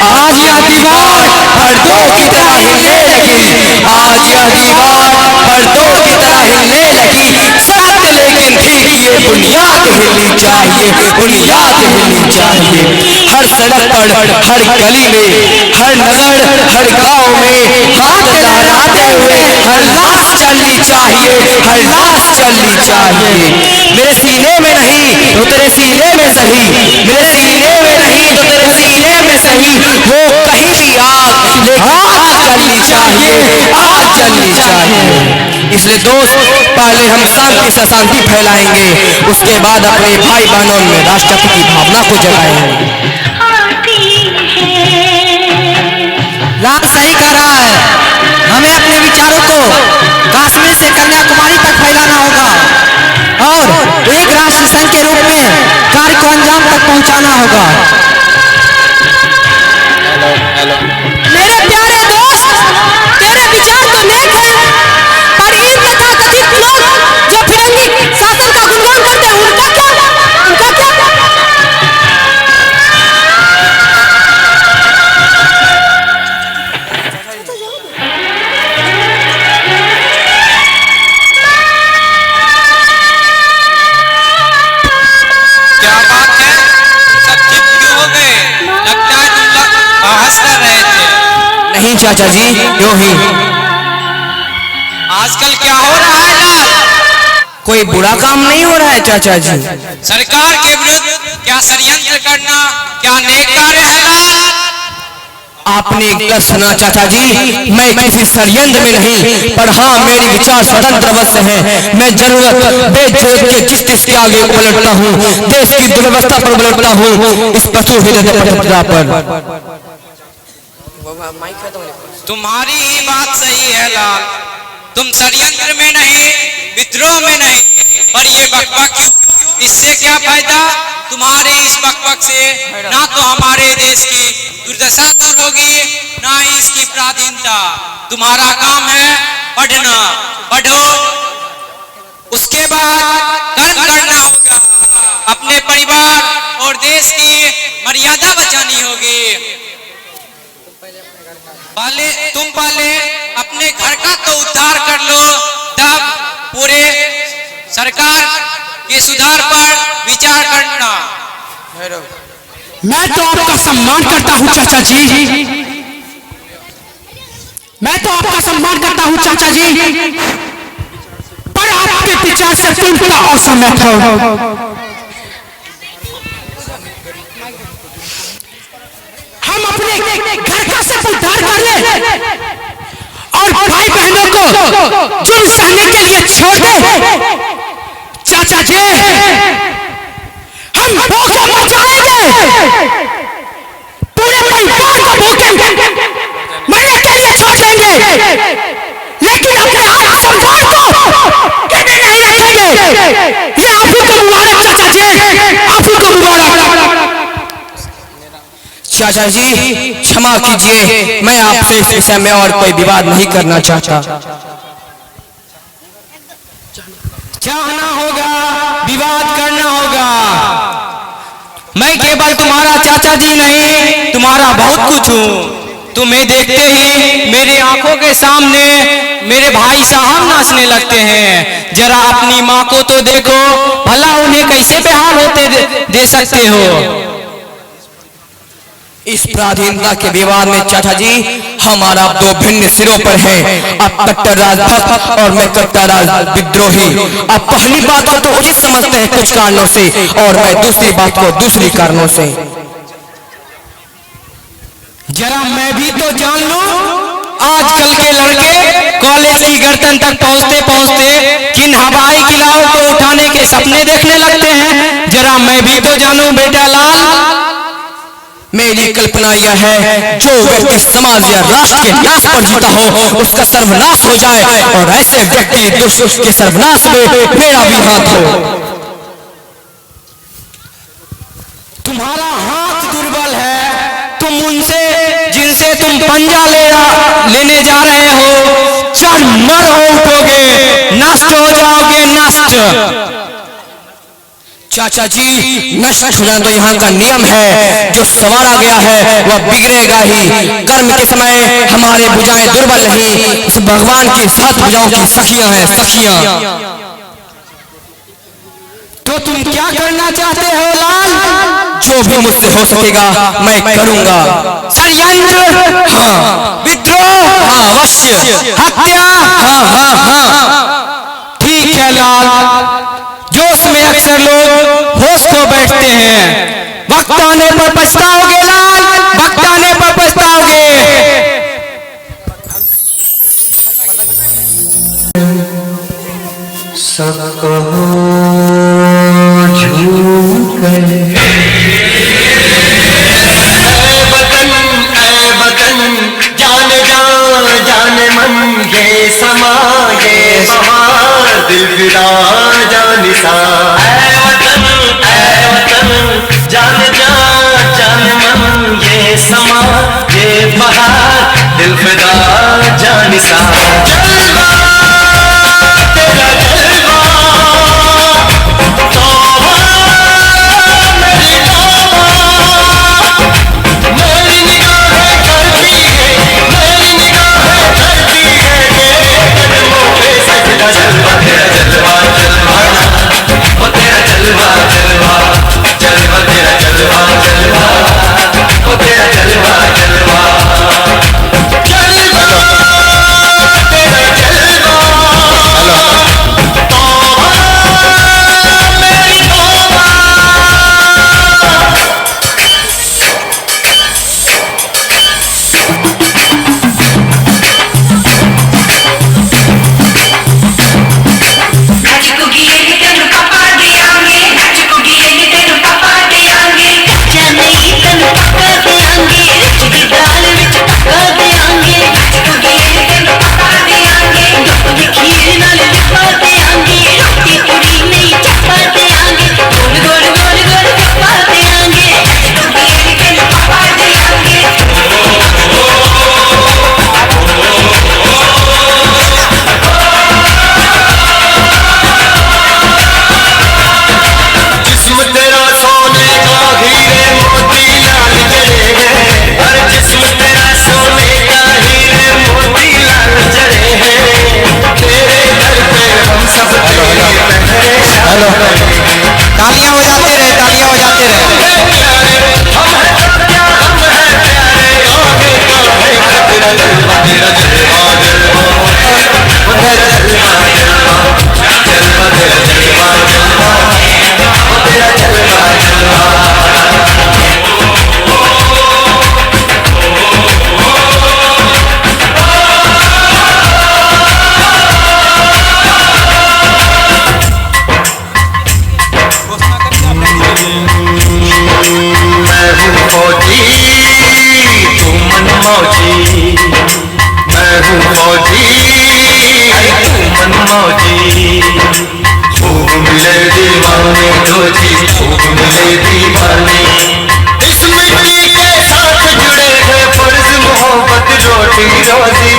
आज यह दीवार पर्दों की तरह हिलने लगी, आज यह दीवार पर्दों की तरह हिलने लगी, सत्य लेकिन ठीक ये बुनियाद हिलनी चाहिए, बुनियाद हिलनी चाहिए। हर सड़क पर, हर गली में, हर नगर, हर गांव में हाथ लहराते हुए हर लाश चलनी चाहिए, हर लाश चलनी चाहिए। मेरे सीने में नहीं तो तेरे सीने में सही, मेरे सीने में नहीं तो तेरे सीने में सही, वो कहीं भी आग, लेकिन आग चलनी चाहिए, आग चलनी चाहिए। इसलिए दोस्त, पहले हम शांति से शांति फैलाएंगे, उसके बाद अपने भाई बहनों में राष्ट्रपति की भावना को जगाएंगे। लाल सही कह रहा है, हमें अपने विचारों को कश्मीर से कन्याकुमारी तक फैलाना होगा और एक राष्ट्र संघ के रूप में कार्य को अंजाम तक पहुंचाना होगा। मेरे प्यारे दोस्त, तेरे विचार तो नेक है, पर इन तथाकथित लोग जो फिरंगी शासन का गुणगान करते हैं, उनका क्या? नहीं चाचा जी, यूं ही। आजकल क्या हो रहा है लाल? कोई बुरा काम नहीं हो रहा है चाचा जी। सरकार के विरुद्ध क्या षड्यंत्र करना क्या नेक कार्य है लाल? आपने गलत सुना चाचा जी, मैं किसी षड्यंत्र में नहीं, पर हाँ मेरी विचार स्वतंत्र अवश्य है। मैं जरूरत बेजरूरत के किस के आगे पलटता हूँ, देश की दुर्व्यवस्था पर पलटता हूँ, इस पशु हृदय पर। तुम्हारी ही बात सही है लाल, तुम षड्यंत्र में नहीं, विद्रोह में नहीं, पर ये बकबक क्यों? इससे क्या फायदा? तुम्हारे इस बकबक से ना तो हमारे देश की दुर्दशा दूर होगी, ना ही इसकी पराधीनता। तुम्हारा काम है पढ़ना, पढ़ो, उसके बाद कर्म करना होगा, अपने परिवार और देश की मर्यादा बचानी होगी। पहले अपने घर का तो उद्धार कर लो, तब पूरे सरकार के सुधार पर विचार करना। मैं तो आपका सम्मान करता हूँ चाचा जी, मैं तो आपका सम्मान करता हूँ चाचा जी, पर आपके विचार से पूर्णतः असहमत हूँ। हम अपने घर का सब उद्धार कर ले और भाई बहनों को जुर्म सहने के लिए छोड़ दे। चाचा जी, हम भूखे मर जाएंगे, पूरे परिवार को भूखे मरने के लिए छोड़ देंगे, लेकिन अपने आत्मसम्मान को कभी नहीं रखेंगे। ये आप ही को मुबारक चाचा जी, आप ही को मुबारक। चाचा जी क्षमा कीजिए, मैं आपसे इस विषय में और कोई विवाद नहीं करना चाहता। चाहना होगा, विवाद करना होगा। मैं केवल तुम्हारा चाचा जी नहीं, तुम्हारा बहुत कुछ हूँ। तुम्हें देखते ही मेरी आंखों के सामने मेरे भाई साहब नाचने लगते हैं। जरा अपनी माँ को तो देखो, भला उन्हें कैसे बेहाल होते दे सकते हो? इस पराधीनता के विवाद में चाचा जी हमारा दो भिन्न सिरों पर है। आप कट्टर राजभक्त और मैं कट्टर राज विद्रोही। आप पहली बात को तो उचित समझते हैं कुछ कारणों से, और मैं दूसरी बात को दूसरी कारणों से। जरा मैं भी तो जान लूं, आजकल के लड़के कॉलेज की गर्दन तक पहुंचते पहुंचते किन हवाई किलाओं को उठाने के सपने देखने लगते हैं। जरा मैं भी तो जानूं बेटा लाल। मेरी कल्पना यह है, जो व्यक्ति समाज या राष्ट्र के न्यास पर जीता हो उसका सर्वनाश हो जाए, और ऐसे व्यक्ति दुष्ट के सर्वनाश में मेरा भी हाथ हो। तुम्हारा हाथ दुर्बल है, तुम तुम उनसे जिनसे तुम पंजा लेने जा रहे हो चरमर हो उठोगे, नष्ट हो जाओगे, नष्ट। चाचा जी, नष्ट होना तो यहाँ का नियम है, जो संवारा गया है वह बिगड़ेगा ही। कर्म के समय हमारे भुजाएं दुर्बल नहीं, उस भगवान की 7 भुजाओं की सखियां हैं, सखियां। तो तुम क्या करना चाहते हो लाल? जो भी मुझसे हो सकेगा मैं करूंगा। षड्यंत्र, हाँ। विद्रोह, हाँ अवश्य। हत्या, हाँ हाँ हाँ। ठीक है लाल, जोश में अक्सर लोग होश खो बैठते हैं। वक्त आने पर पछताओगे लाल, वक्त आने पर पछताओगे। सबको झूम कर ऐ वतन जान जा जान मन, ये समा ये बमा दिल फिदा जानिसा। ऐ वतन जान जा जान मन, ये समा ये बहार दिल फिदा जानिसा। जलवा तेरा जलवा, तौबा मेरी तौबा, मेरी निगाहें करती है, मेरी निगाहें करती है तेरे कदमों पे सजदा। जलवा तेरा जलवा जलवा, ओ तेरा जलवा जलवा जलवा, तेरा जलवा जलवा, ओ तेरा जलवा जलवा जलवा, तेरा जलवा। तौबा मेरी तौबा। जिस्म तेरा सोने का हीरे मोती लाल जड़े हैं, हर जिस्म तेरा सोने का हीरे मोती लाल जड़े हैं। तेरे दर पे हम सब तेरी पहरे करेंगे। तालियां बजाते रहे, तालियां बजाते रहे। हम हैं ताजा, हम हैं प्यारे, आगे का है तेरा जलवा, तेरा जलवा जलवा, ओ तेरा जलवा जलवा जलवा, तेरा जलवा जलवा, ओ तेरा जलवा जलवा। मैं हूँ फौजी, तू मनमौजी, मैं हूँ फौजी, अरे तू मनमौजी। खूब मिले दीवाने दो जी, खूब मिले दीवाने। इस मिट्टी के साथ जुड़े हैं फर्ज मोहब्बत रोटी रोजी,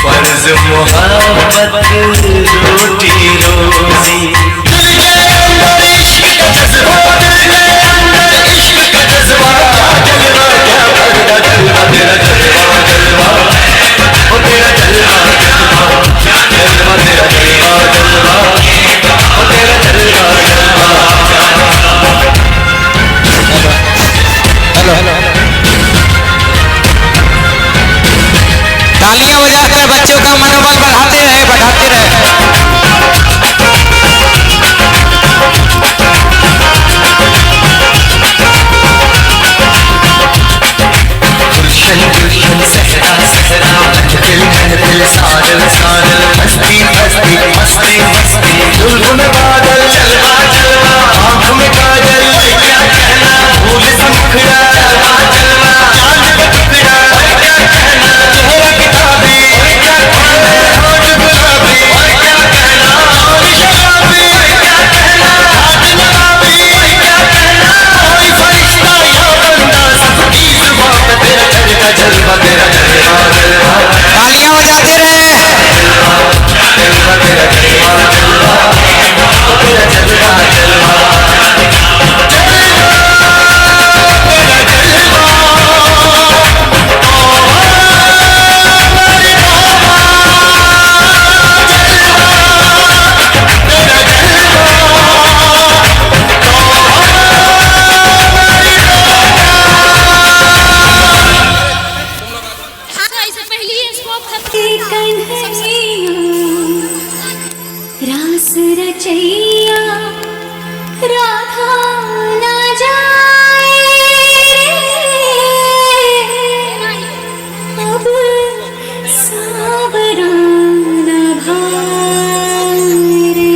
फर्ज मोहब्बत रोटी रोजी। दिल के अंदर इश्क का जज्बा, दिल के अंदर इश्क का जज्बा, जलवा क्या करता जलवा, तेरा जलवा जलवा, ओ तेरा जलवा जलवा जलवा, तेरा जलवा जलवा, ओ तेरा जलवा जलवा। तालियां बजाकर बच्चों का मनोबल बढ़ाते रहे, बढ़ाते रहे। गुलशन गुलशन सहरा सहरा, महफिल साजल साजल, हस्ती हस्ती मस्ती मस्ती, जुल्म में बादल जलवा जलवा, आँख में काजल क्या कहना, फूल सा मुखड़ा जलवा जलवा, चांद का टुकड़ा क्या कहना, चेहरा किताबी क्या कहना, होठ गुलाबी क्या रास रचैया राधा ना जाए अब सावरा ना भाए रे।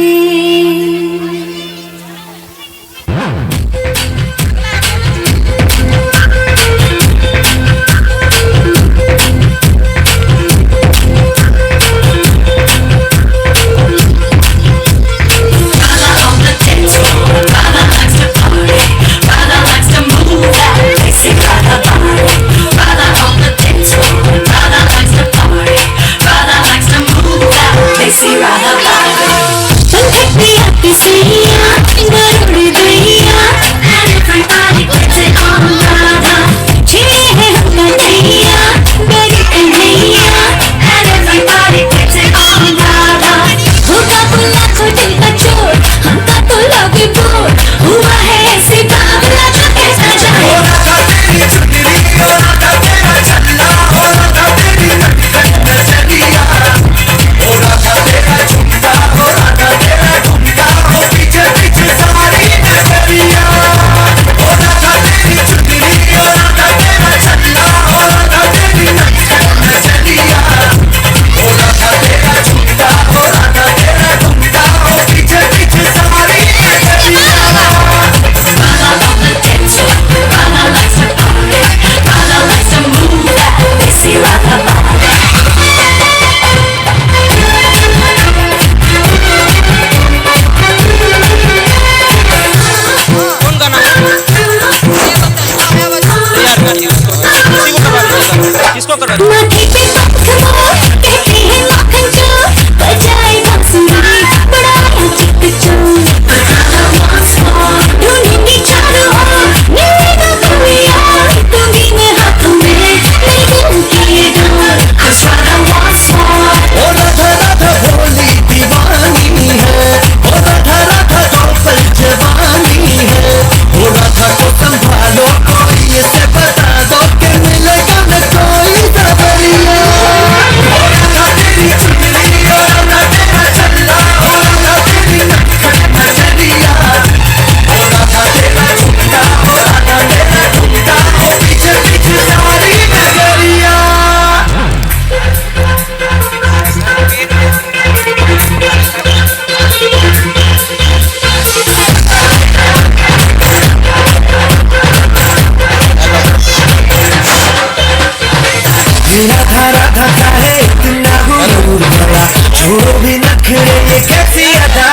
छोड़ो भी नखरे ये कैसी अदा,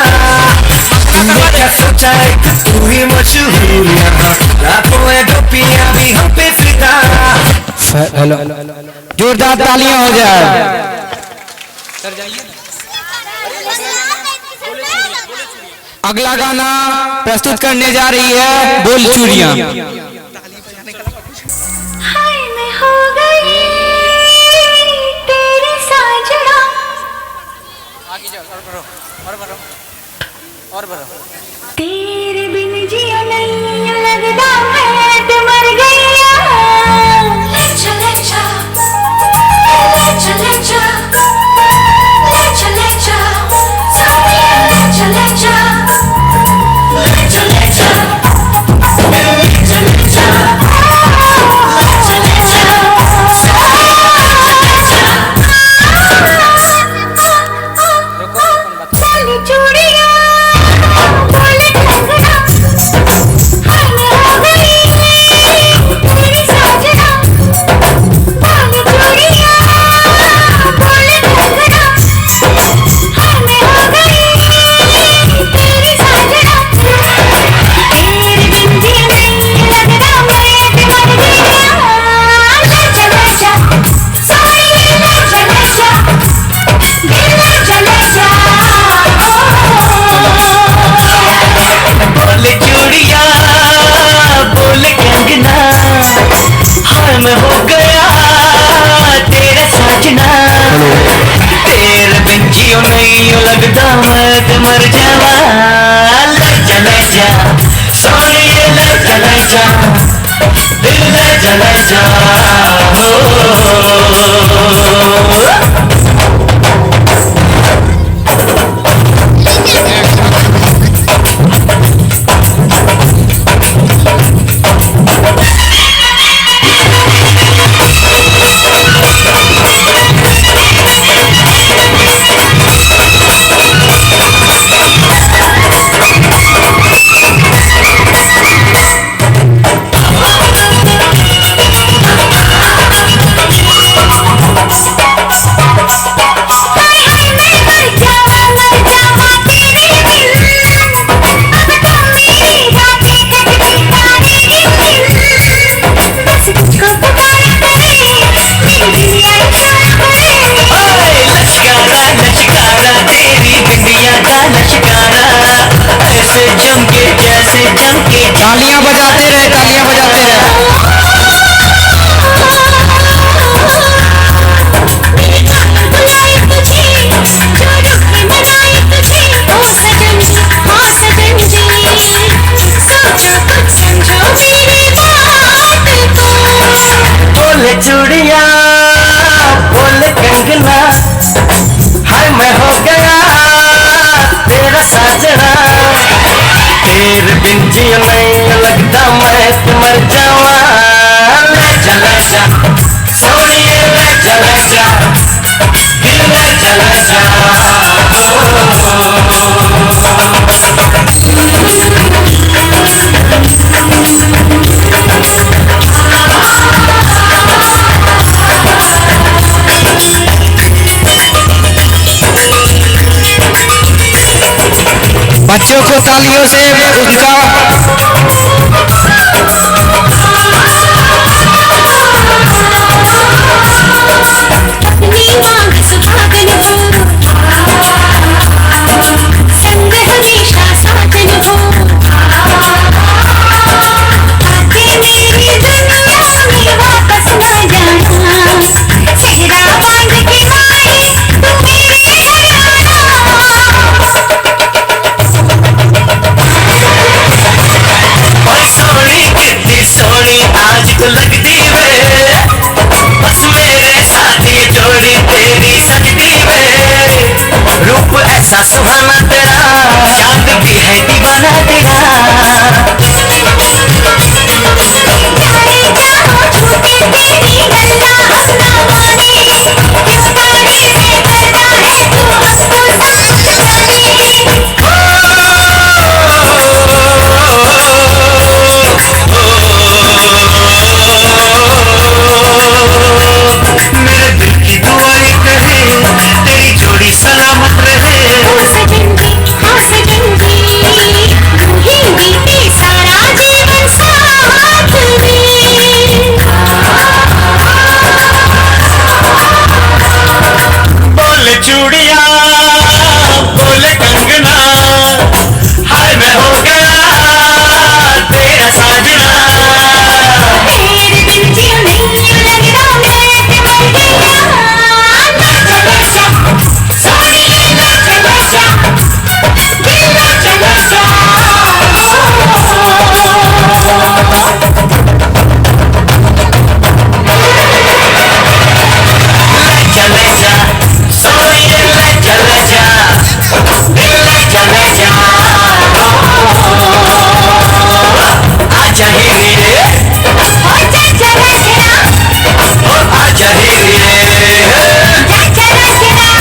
तुमने क्या सोचा है कि तू ही मशहूर यहाँ, लाखों है गोपियाँ भी हम पे फिदा। हेलो जोरदार तालियां हो जाए। अगला गाना प्रस्तुत करने जा रही है बोल चूड़ियां। हाय मैं हो गई तेरे साजना। आगे जाओ और बढ़ो। तेरे बिन जिया नहीं लगता मैं तो मर गईया। चले जा चले जा चले जा चले जा चले जा मैं हो गया तेरा साजना, तेरे बिन जियो नहीं लगता मैं तो मर जावा। ले जा सोनिए ले जा दिल ले जा तालियों से अपनी मांग सुहागन हो, संग हमेशा साजन हो, आके मेरी दुनिया में वापस न जाना, सेहरा बांध के माए तू मेरे घर आना। ओए सोनी कितनी सोनी आज तो लगती वे, बस मेरे साथ ये जोड़ी तेरी सकती वे। रूप ऐसा सुहाना तेरा, चांद भी है दीवाना तेरा। जाने जाओ छूटे तेरी गल्ला अपना माने, क्यों गाड़ी से करता है तू हमको साथ जाने। मेरे दिल की दुआएं करे, तेरी जोड़ी सलामत रहे। हाँ सजनजी, हाँ सजनजी, यूं ही बीते सारा जीवन साथ में। बोले चूड़िया बोले कंगना, हाय मैं हो गया तेरा साजना। तेरे बिन जियो नहीं लग रहा, मैं ते मर गया। ना चले जा सोनी, ना चले जा दिल, ना चले जा। चले जा सोनिए ले चले जा, दिल ले चले जा। आजा ही रे, हो जा चला चला, ओ आजा ही रे। जा चला चला।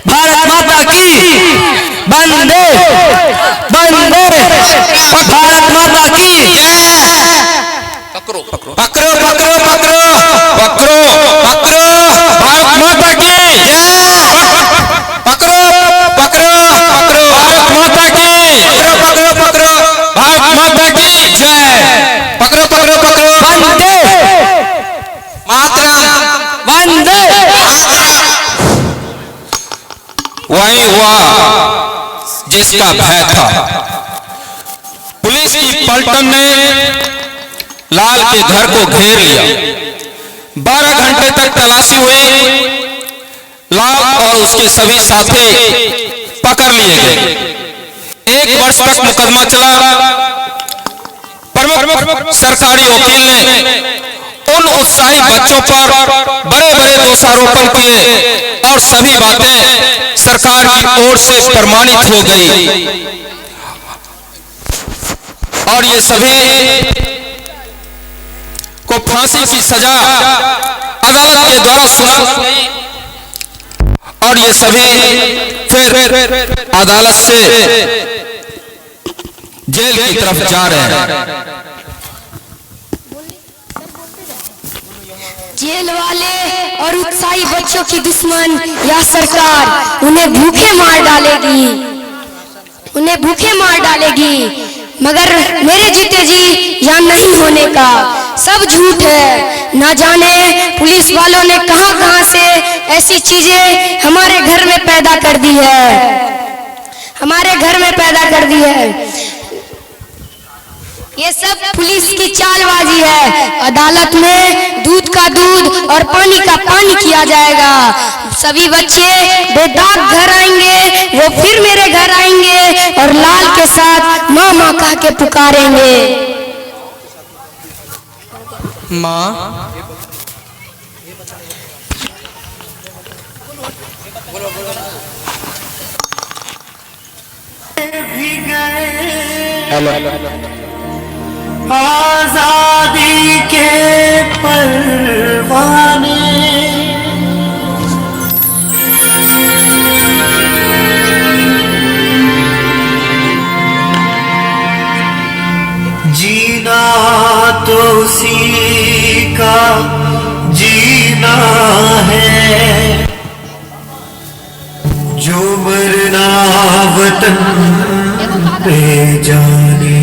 भारत माता की वंदे वंदे, भारत माता की पकड़ो पकड़ो पकड़ो पकड़ो पकड़ो पकड़ो पकड़ो, भारत माता की पकड़ो पकड़ो पकड़ो, भारत माता की पकड़ो पकड़ो पकड़ो, भारत माता की जय। पकड़ो पकड़ो पकड़ो, वंदे मातरम, वंदे। वही हुआ जिसका भय था। पुलिस की पलटन ने लाल के घर को घेर लिया। 12 घंटे तक तलाशी हुई, लाल और उसके सभी साथी पकड़ लिए गए। 1 वर्ष तक मुकदमा चला। प्रमुख सरकारी वकील ने उन उत्साही बच्चों पर बड़े बड़े दोषारोपण किए और सभी बातें सरकार की ओर से प्रमाणित हो गई और ये सभी को फांसी की सजा अदालत के द्वारा सुनाई गई और ये सभी फिर अदालत से जेल की तरफ जा रहे हैं। जेल वाले और उत्साही बच्चों की दुश्मन या सरकार उन्हें भूखे मार डालेगी, उन्हें भूखे मार डालेगी। मगर मेरे जीते जी या नहीं होने का सब झूठ है। ना जाने पुलिस वालों ने कहां कहां से ऐसी चीजें हमारे घर में पैदा कर दी है, हमारे घर में पैदा कर दी है। ये सब पुलिस की चालबाजी है। अदालत में दूध का दूध और पानी का पानी किया जाएगा। सभी बच्चे बेदाग घर आएंगे, वो फिर मेरे घर आएंगे और लाल के साथ माँ माँ कह के पुकारेंगे। माँ आजादी के परवाने जीना तो उसी का जीना है जो मरना वतन पे जाने।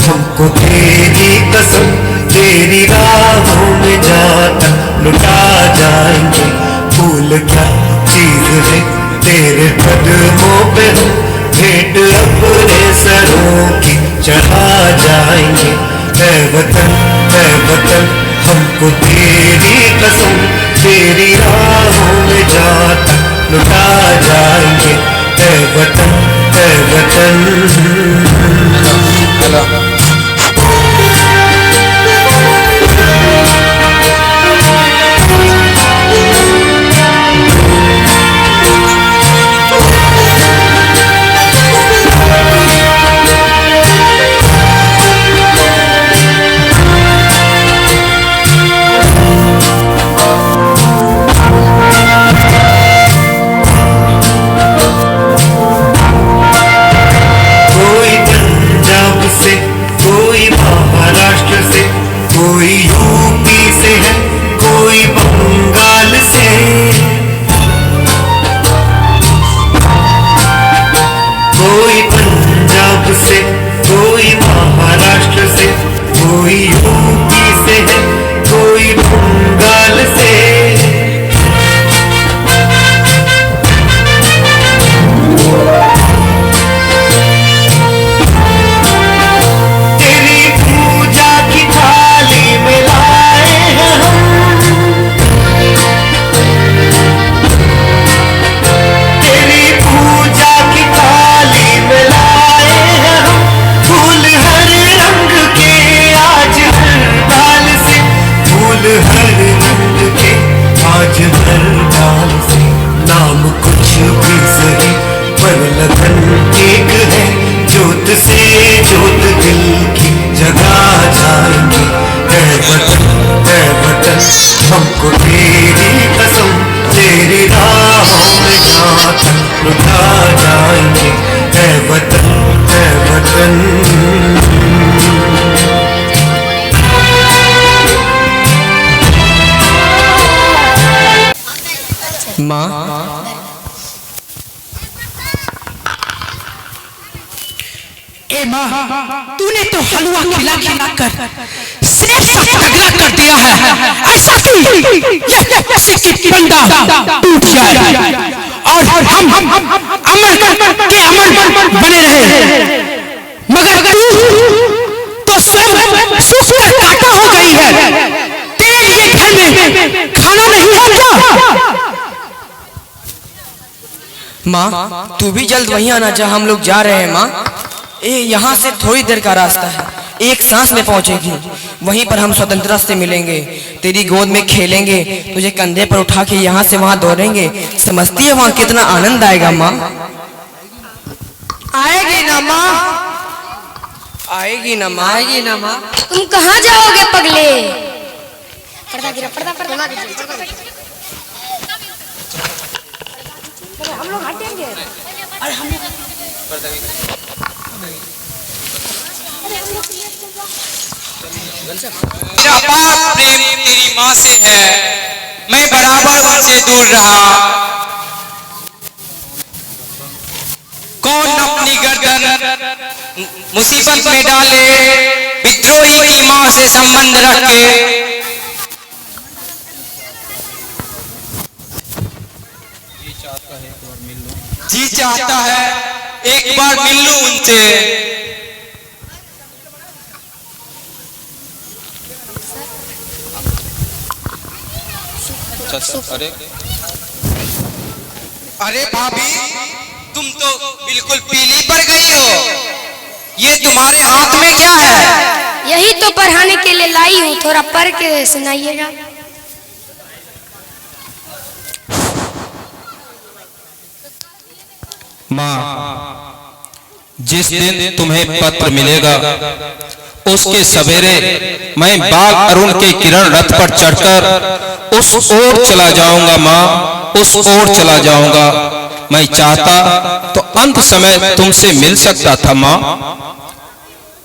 हमको तेरी कसम तेरी राहों में जाता लुटा जाएंगे। फूल क्या चीज है तेरे कदमों पे हम भेंट अपने सरों की चढ़ा जाएंगे। है वतन हमको तेरी कसम तेरी राहों में जाता लुटा जाएंगे। है वतन हमको तेरी कसम तेरी राहों में जाता लुटा जाएंगे। है वतन माँ ए माँ, तूने तो हलवा खिला खिला कर सेब सा तगड़ा कर दिया है। ऐसा कि बंदा टूट जाए और हम अमर के अमर बने रहे। मगर तू तो स्वयं सूख कर काटा हो गई है। तेरे लिए घर में खाना नहीं है क्या? माँ तू भी जल्द वहीं आना जहाँ हम लोग जा रहे हैं। माँ यहाँ से थोड़ी देर का रास्ता है, एक सांस में पहुंचेगी। वहीं पर हम स्वतंत्रता से मिलेंगे, तेरी गोद में खेलेंगे, तुझे कंधे पर उठा के यहाँ से वहाँ दौड़ेंगे। समझती है वहाँ कितना आनंद आएगा? माँ आएगी ना माँ? आएगी ना माँ? आएगी ना माँ? तुम कहाँ जाओगे पगले? पर्दा गिरा, पर्दा हम लोग हटेंगे। अरे हम मेरा अपार प्रेम तेरी माँ से है, मैं बराबर उनसे दूर रहा। कौन अपनी गर्दन मुसीबत में डाले, विद्रोही की माँ से संबंध रख के। जी चाहता है एक बार मिल लूं उनसे। अरे भाभी तुम तो बिल्कुल पीली पड़ गई हो, ये तुम्हारे हाथ में क्या है? यही तो पढ़ाने के लिए लाई हूँ, थोड़ा पढ़ के सुनाइएगा। माँ, जिस दिन तुम्हें पत्र मिलेगा उसके सवेरे मैं बाग अरुण के किरण रथ पर चढ़कर उस ओर चला जाऊंगा। माँ, उस ओर चला जाऊंगा। मैं चाहता तो अंत समय तुमसे मिल सकता था माँ,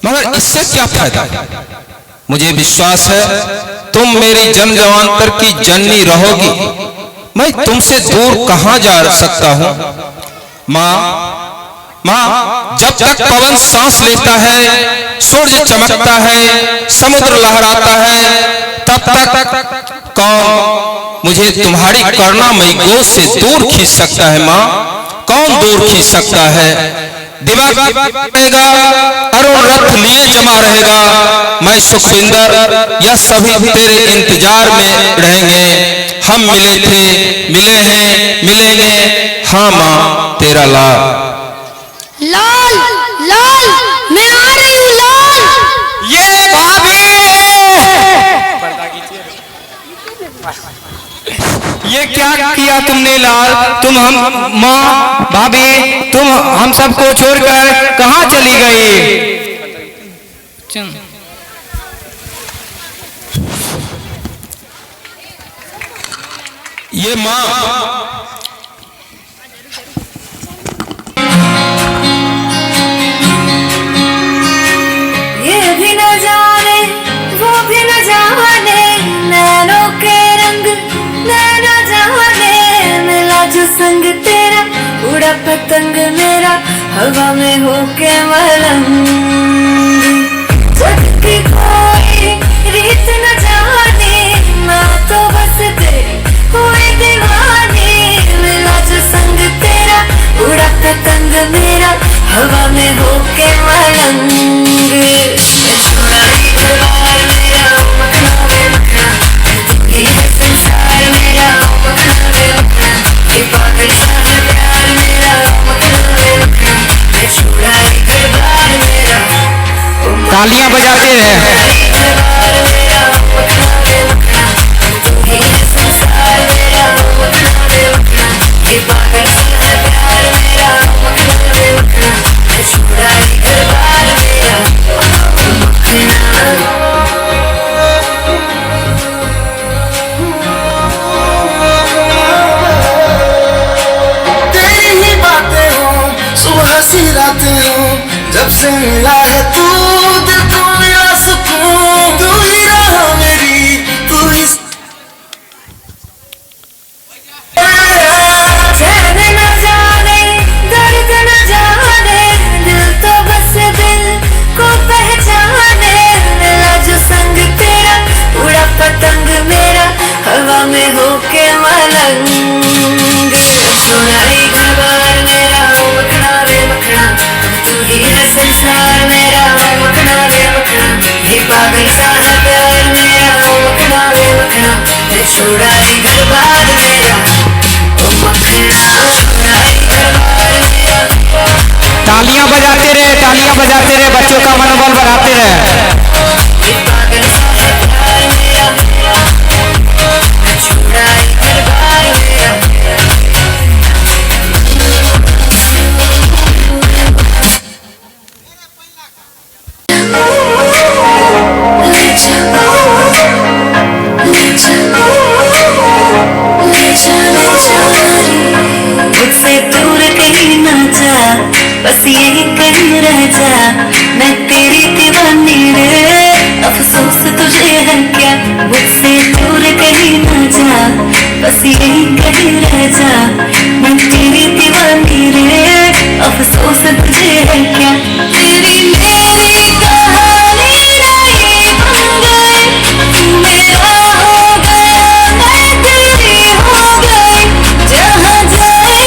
मगर इससे क्या फायदा? मुझे विश्वास है तुम मेरी जन्म जन्मांतर की जननी रहोगी। मैं तुमसे दूर कहां जा सकता हूं? माँ, जब तक पवन सांस लेता है, सूरज चमकता है, समुद्र लहराता है, तब तक कौन मुझे तुम्हारी करुणामयी गोद से दूर खींच सकता है? माँ, कौन दूर खींच सकता है? दिवागा अरुण रथ लिए जमा रहेगा। मैं सुखविंदर यह सभी तेरे इंतजार में रहेंगे। हम मिले थे, मिले हैं, मिलेंगे। हाँ माँ, तेरा लाल। लाल, लाल, मैं आ रही हूँ लाल। ये भाभी, ये क्या किया तुमने लाल? तुम हम माँ भाभी तुम हम सबको छोड़कर कहाँ चली गई? ये माँ, ये भी न जाने वो भी न जाने, नैनों के रंग नैना जाने, मिला जो संग तेरा उड़ा पतंग मेरा हवा में होके मलंग। जग की कोई रीत न जाने, मैं तो बस तेरी हुई दीवानी, मिला जो संग तेरा उड़ा पतंग मेरा हवा में होके मलंग। तालियां बजाते हैं। जब से मिला है तू, दिल को मिला सुकून, तू ही रहा मेरी, तू ही चैन न जाने, दर्द न जाने, दिल तो बस दिल को पहचाने, मिला जो संग तेरा उड़ा पतंग मेरा हवा में होके मलंग। सुनाई घर बार मेरा मखना रे मखना, तू ही है संसार मेरा मखना रे मखना, ये पागल सा है प्यार मेरा मखना रे मखना, ये छुड़ाई घर बार मेरा मखना, छुड़ाई घर बार मेरा। तालियां बजाते रहे, तालियां बजाते रहे, बच्चों का मनोबल बढ़ाते रहे। ये पागल सा है प्यार मेरा, मैं छुड़ाई घर बार मेरा। मुझसे दूर कहीं ना जा, बस यही कहीं रह जा, मैं तेरी दीवानी रे, अफसोस तुझे है क्या? मुझसे दूर कहीं ना जा, बस यही कहीं रह जा, मैं तेरी दीवानी रे, अफसोस तुझे है क्या? तेरी मेरी कहानी नहीं बन गई, तू मेरा हो गया, मैं तेरी हो गई, जहाँ जाए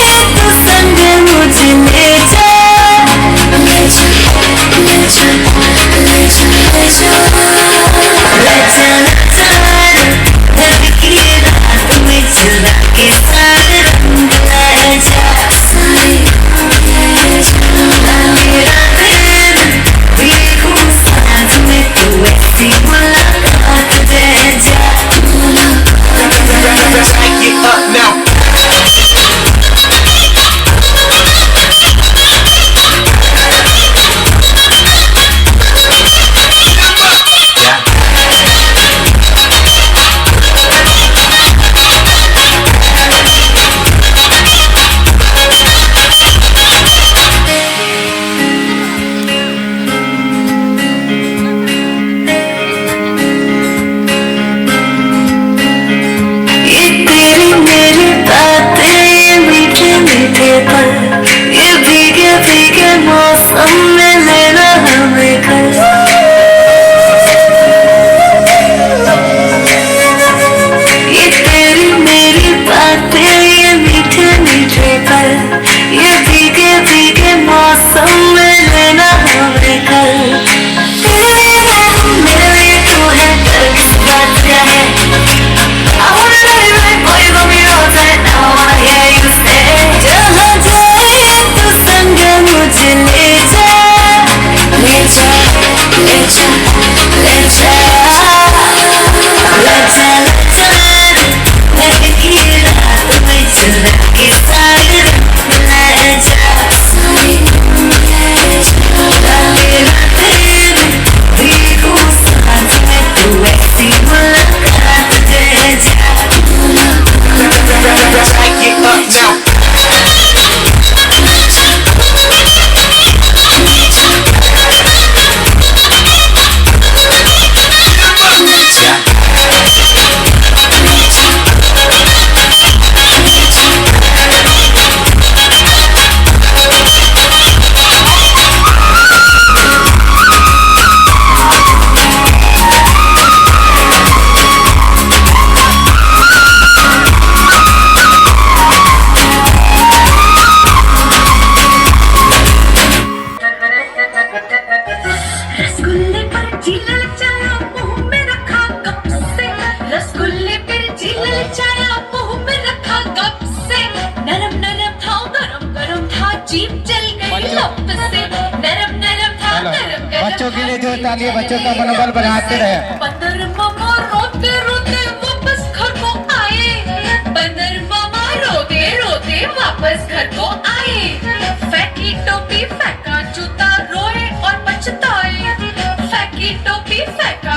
चलिए बच्चों का मनोबल बढ़ाते रहे। बंदर मामा रोते रोते वापस घर को आए। बंदर मामा रोते रोते वापस घर को आए। फेंकी टोपी फेंका जूता रोए और पछताए। फेंकी टोपी फेंका